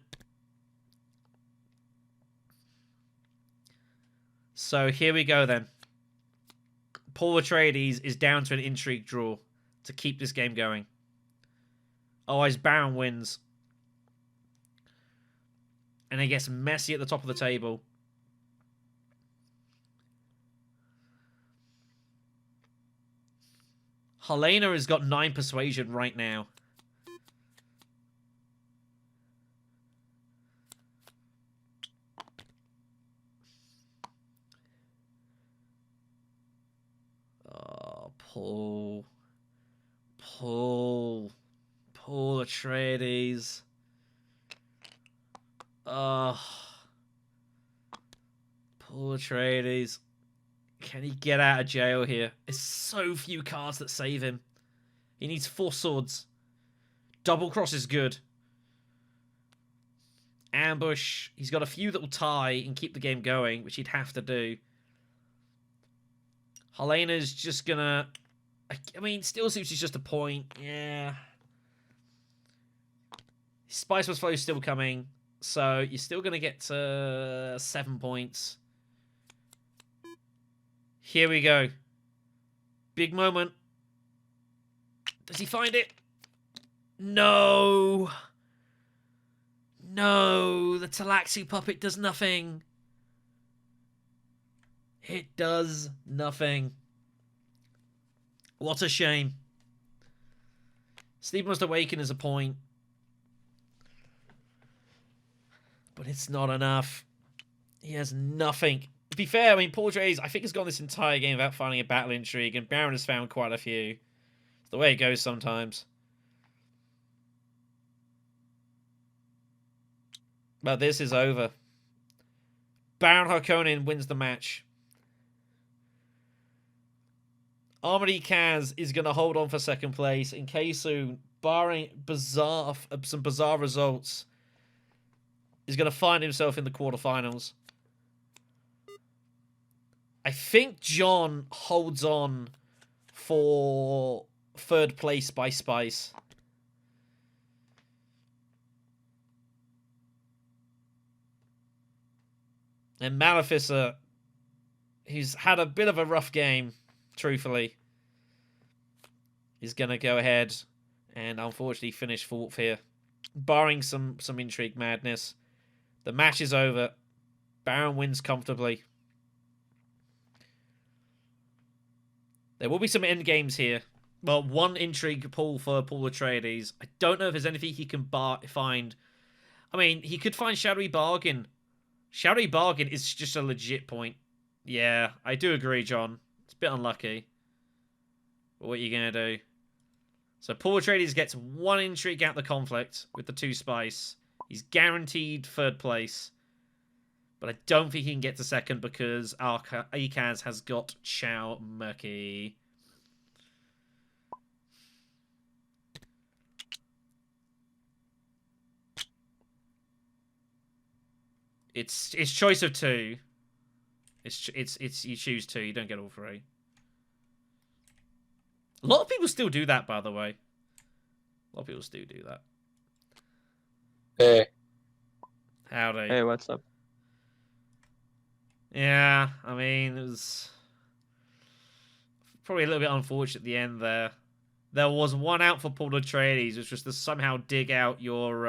So here we go then. Paul Atreides is down to an intrigue draw to keep this game going. Otherwise, Baron wins. And it gets messy at the top of the table. Helena has got 9 persuasion right now. Oh, Paul Atreides. Oh, Paul Atreides. Can he get out of jail here? There's so few cards that save him. He needs 4 swords. Double cross is good. Ambush. He's got a few that will tie and keep the game going, which he'd have to do. Helena's just gonna I mean, Steel Suits is just a point. Yeah. Spice was Flow is still coming, so you're still going to get to 7 points. Here we go. Big moment. Does he find it? No. No, the Talaxi puppet does nothing. It does nothing. What a shame. Steve Must Awaken is a point. But it's not enough. He has nothing. To be fair, I mean, Paul Atreides, I think, has gone this entire game without finding a battle intrigue, and Baron has found quite a few. It's the way it goes sometimes. But this is over. Baron Harkonnen wins the match. Armory Kaz is going to hold on for second place. In Keisu, barring some bizarre results, is going to find himself in the quarterfinals. I think John holds on for third place by Spice. And Maleficer, who's had a bit of a rough game, truthfully, is going to go ahead and unfortunately finish fourth here. Barring some intrigue madness. The match is over. Baron wins comfortably. There will be some end games here. Well, one intrigue pull for Paul Atreides. I don't know if there's anything he can find. I mean, he could find Shadowy Bargain. Shadowy Bargain is just a legit point. Yeah, I do agree, John. It's a bit unlucky. But what are you going to do? So Paul Atreides gets one intrigue out the conflict with the 2 Spice. He's guaranteed third place. But I don't think he can get to second because Ikaz has got Chow Murky. It's choice of 2. It's you choose 2. You don't get all 3. A lot of people still do that, by the way. A lot of people still do that. Hey. Howdy. Hey, what's up? Yeah, I mean, it was probably a little bit unfortunate at the end there. There was one out for Paul Atreides, which was to somehow dig out your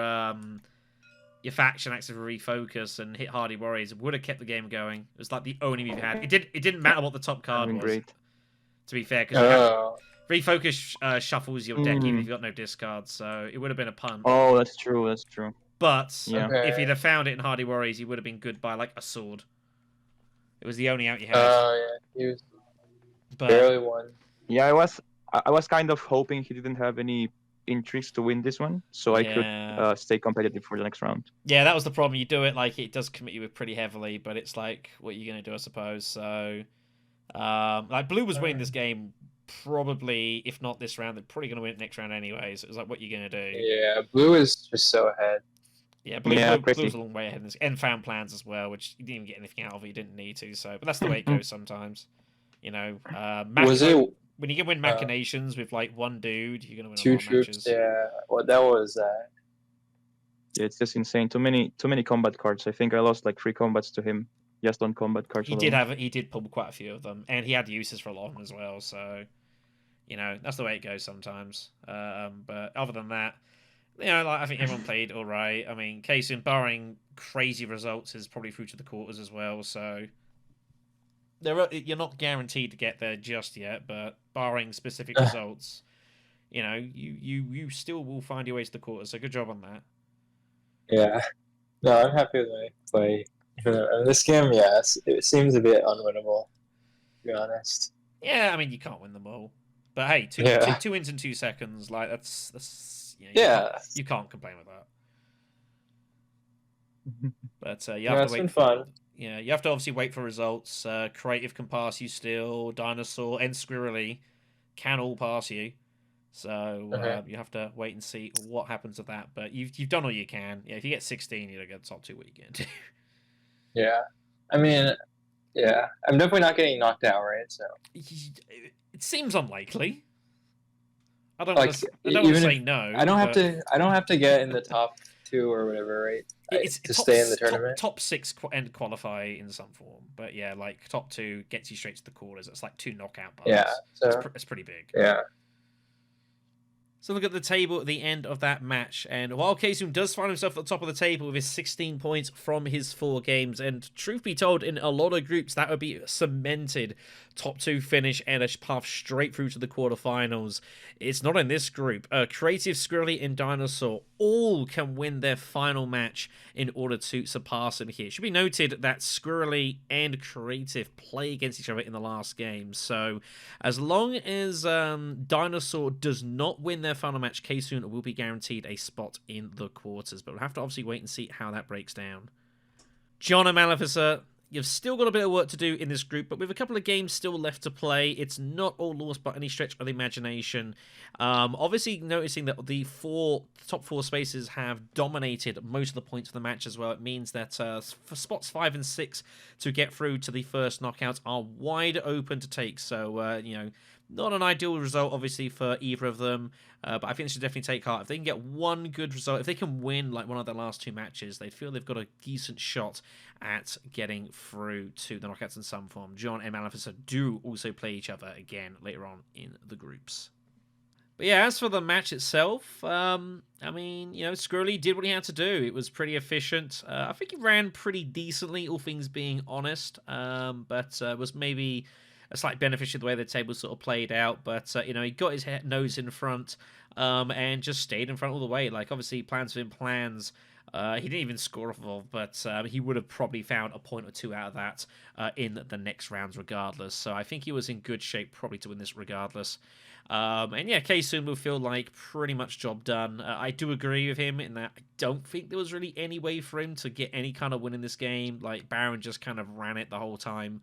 faction active refocus and hit Hardy Warriors. It would have kept the game going. It was like the only move you had. It didn't matter what the top card was. Great. To be fair, because refocus shuffles your deck even if you've got no discards, so it would have been a punt. Oh, that's true. That's true. But Yeah. if you'd have found it in Hardy Warriors, he would have been good by like a sword. It was the only out you had. Yeah, he was barely won. Yeah, I was kind of hoping he didn't have any intrigues to win this one, so I could stay competitive for the next round. Yeah, that was the problem. You do it like it does commit you with pretty heavily, but it's like what are you going to do, I suppose. So, like Blue was winning this game probably, if not this round, they're probably going to win it next round anyways. It was like what are you going to do? Yeah, Blue is just so ahead. Yeah, Blue was a long way ahead in this, and found plans as well, which you didn't even get anything out of it. You didn't need to, so but that's the way it goes sometimes. You know, when you can win machinations with like one dude, you're gonna win 2 a lot of troops. matches. Yeah, well, that was that. Yeah, it's just insane. Too many combat cards. I think I lost like 3 combats to him just on combat cards. He did pull quite a few of them, and he had uses for a lot of them as well. So, you know, that's the way it goes sometimes. But other than that, you know, like I think everyone played all right. I mean, Kaysen, barring crazy results, is probably through to the quarters as well. So, you're not guaranteed to get there just yet, but barring specific results, you know, you still will find your way to the quarters. So, good job on that. Yeah, no, I'm happy with my play. In this game, yes, it seems a bit unwinnable, to be honest. Yeah, I mean, you can't win them all, but hey, two wins in 2 seconds, like that's. You can't complain with that. But you have to wait. It's been fun. Yeah, you have to obviously wait for results. Creative can pass you still. Dinosaur and Squirrlyjr can all pass you. So you have to wait and see what happens with that. But you've done all you can. Yeah, if you get 16, you don't get the top 2. What you can do? Yeah, I mean, yeah, I'm definitely not getting knocked out, right? So it seems unlikely. I don't like want to. I don't want to even say if no. I don't have but to. I don't have to get in the top 2 or whatever, right? It's To top, stay in the tournament. top 6 and qualify in some form. But yeah, like top 2 gets you straight to the quarters. It's like 2 knockout bars. Yeah. So It's pretty big. yeah. So look at the table at the end of that match, and while Kaysum does find himself at the top of the table with his 16 points from his 4 games, and truth be told, in a lot of groups that would be cemented top 2 finish and a path straight through to the quarterfinals. It's not in this group. Creative, Squirrlyjr, and Dinosaur all can win their final match in order to surpass him here. It should be noted that Squirrlyjr and Creative play against each other in the last game, so as long as Dinosaur does not win their final match, Kaysum will be guaranteed a spot in the quarters, but we'll have to obviously wait and see how that breaks down. John and Maleficer, you've still got a bit of work to do in this group, but with a couple of games still left to play, it's not all lost by any stretch of the imagination. Obviously, noticing that the top 4 spaces have dominated most of the points of the match as well, it means that for spots 5 and 6 to get through to the first knockouts are wide open to take. So, you know, not an ideal result, obviously, for either of them, but I think they should definitely take heart. If they can get one good result, if they can win like one of their last 2 matches, they feel they've got a decent shot at getting through to the knockouts in some form. John and Maleficer do also play each other again later on in the groups. But yeah, as for the match itself, I mean, you know, Squirrlyjr did what he had to do. It was pretty efficient. I think he ran pretty decently, all things being honest, but was maybe a slight beneficiary of the way the table sort of played out. But, you know, he got his nose in front and just stayed in front all the way. Like, obviously, plans within plans. He didn't even score off of, but he would have probably found a point or 2 out of that in the next rounds regardless. So I think he was in good shape probably to win this regardless. And yeah, Kaysum will feel like pretty much job done. I do agree with him in that I don't think there was really any way for him to get any kind of win in this game. Like, Baron just kind of ran it the whole time.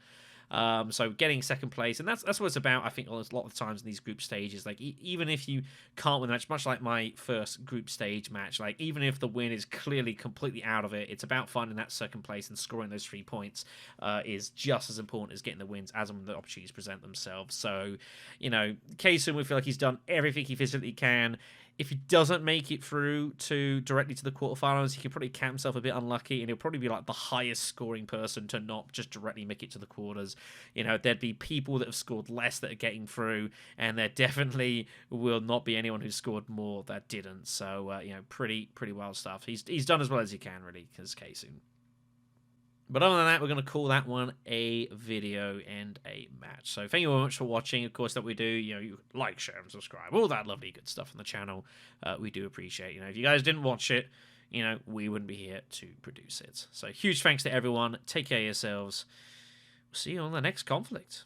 So getting second place, and that's what it's about, I think, a lot of times in these group stages. Like, even if you can't win the match, much like my first group stage match, like, even if the win is clearly completely out of it, it's about finding that second place and scoring those 3 points is just as important as getting the wins as when the opportunities present themselves. So, you know, Kaysum will feel like he's done everything he physically can. If he doesn't make it through directly to the quarterfinals, he could probably count himself a bit unlucky, and he'll probably be like the highest scoring person to not just directly make it to the quarters. You know, there'd be people that have scored less that are getting through, and there definitely will not be anyone who scored more that didn't. So, you know, pretty wild stuff. He's done as well as he can, really, because Kaysum. But other than that, we're going to call that one a video and a match. So thank you very much for watching. Of course, that we do, you know, you like, share, and subscribe. All that lovely good stuff on the channel. We do appreciate, you know, if you guys didn't watch it, you know, we wouldn't be here to produce it. So huge thanks to everyone. Take care of yourselves. We'll see you on the next conflict.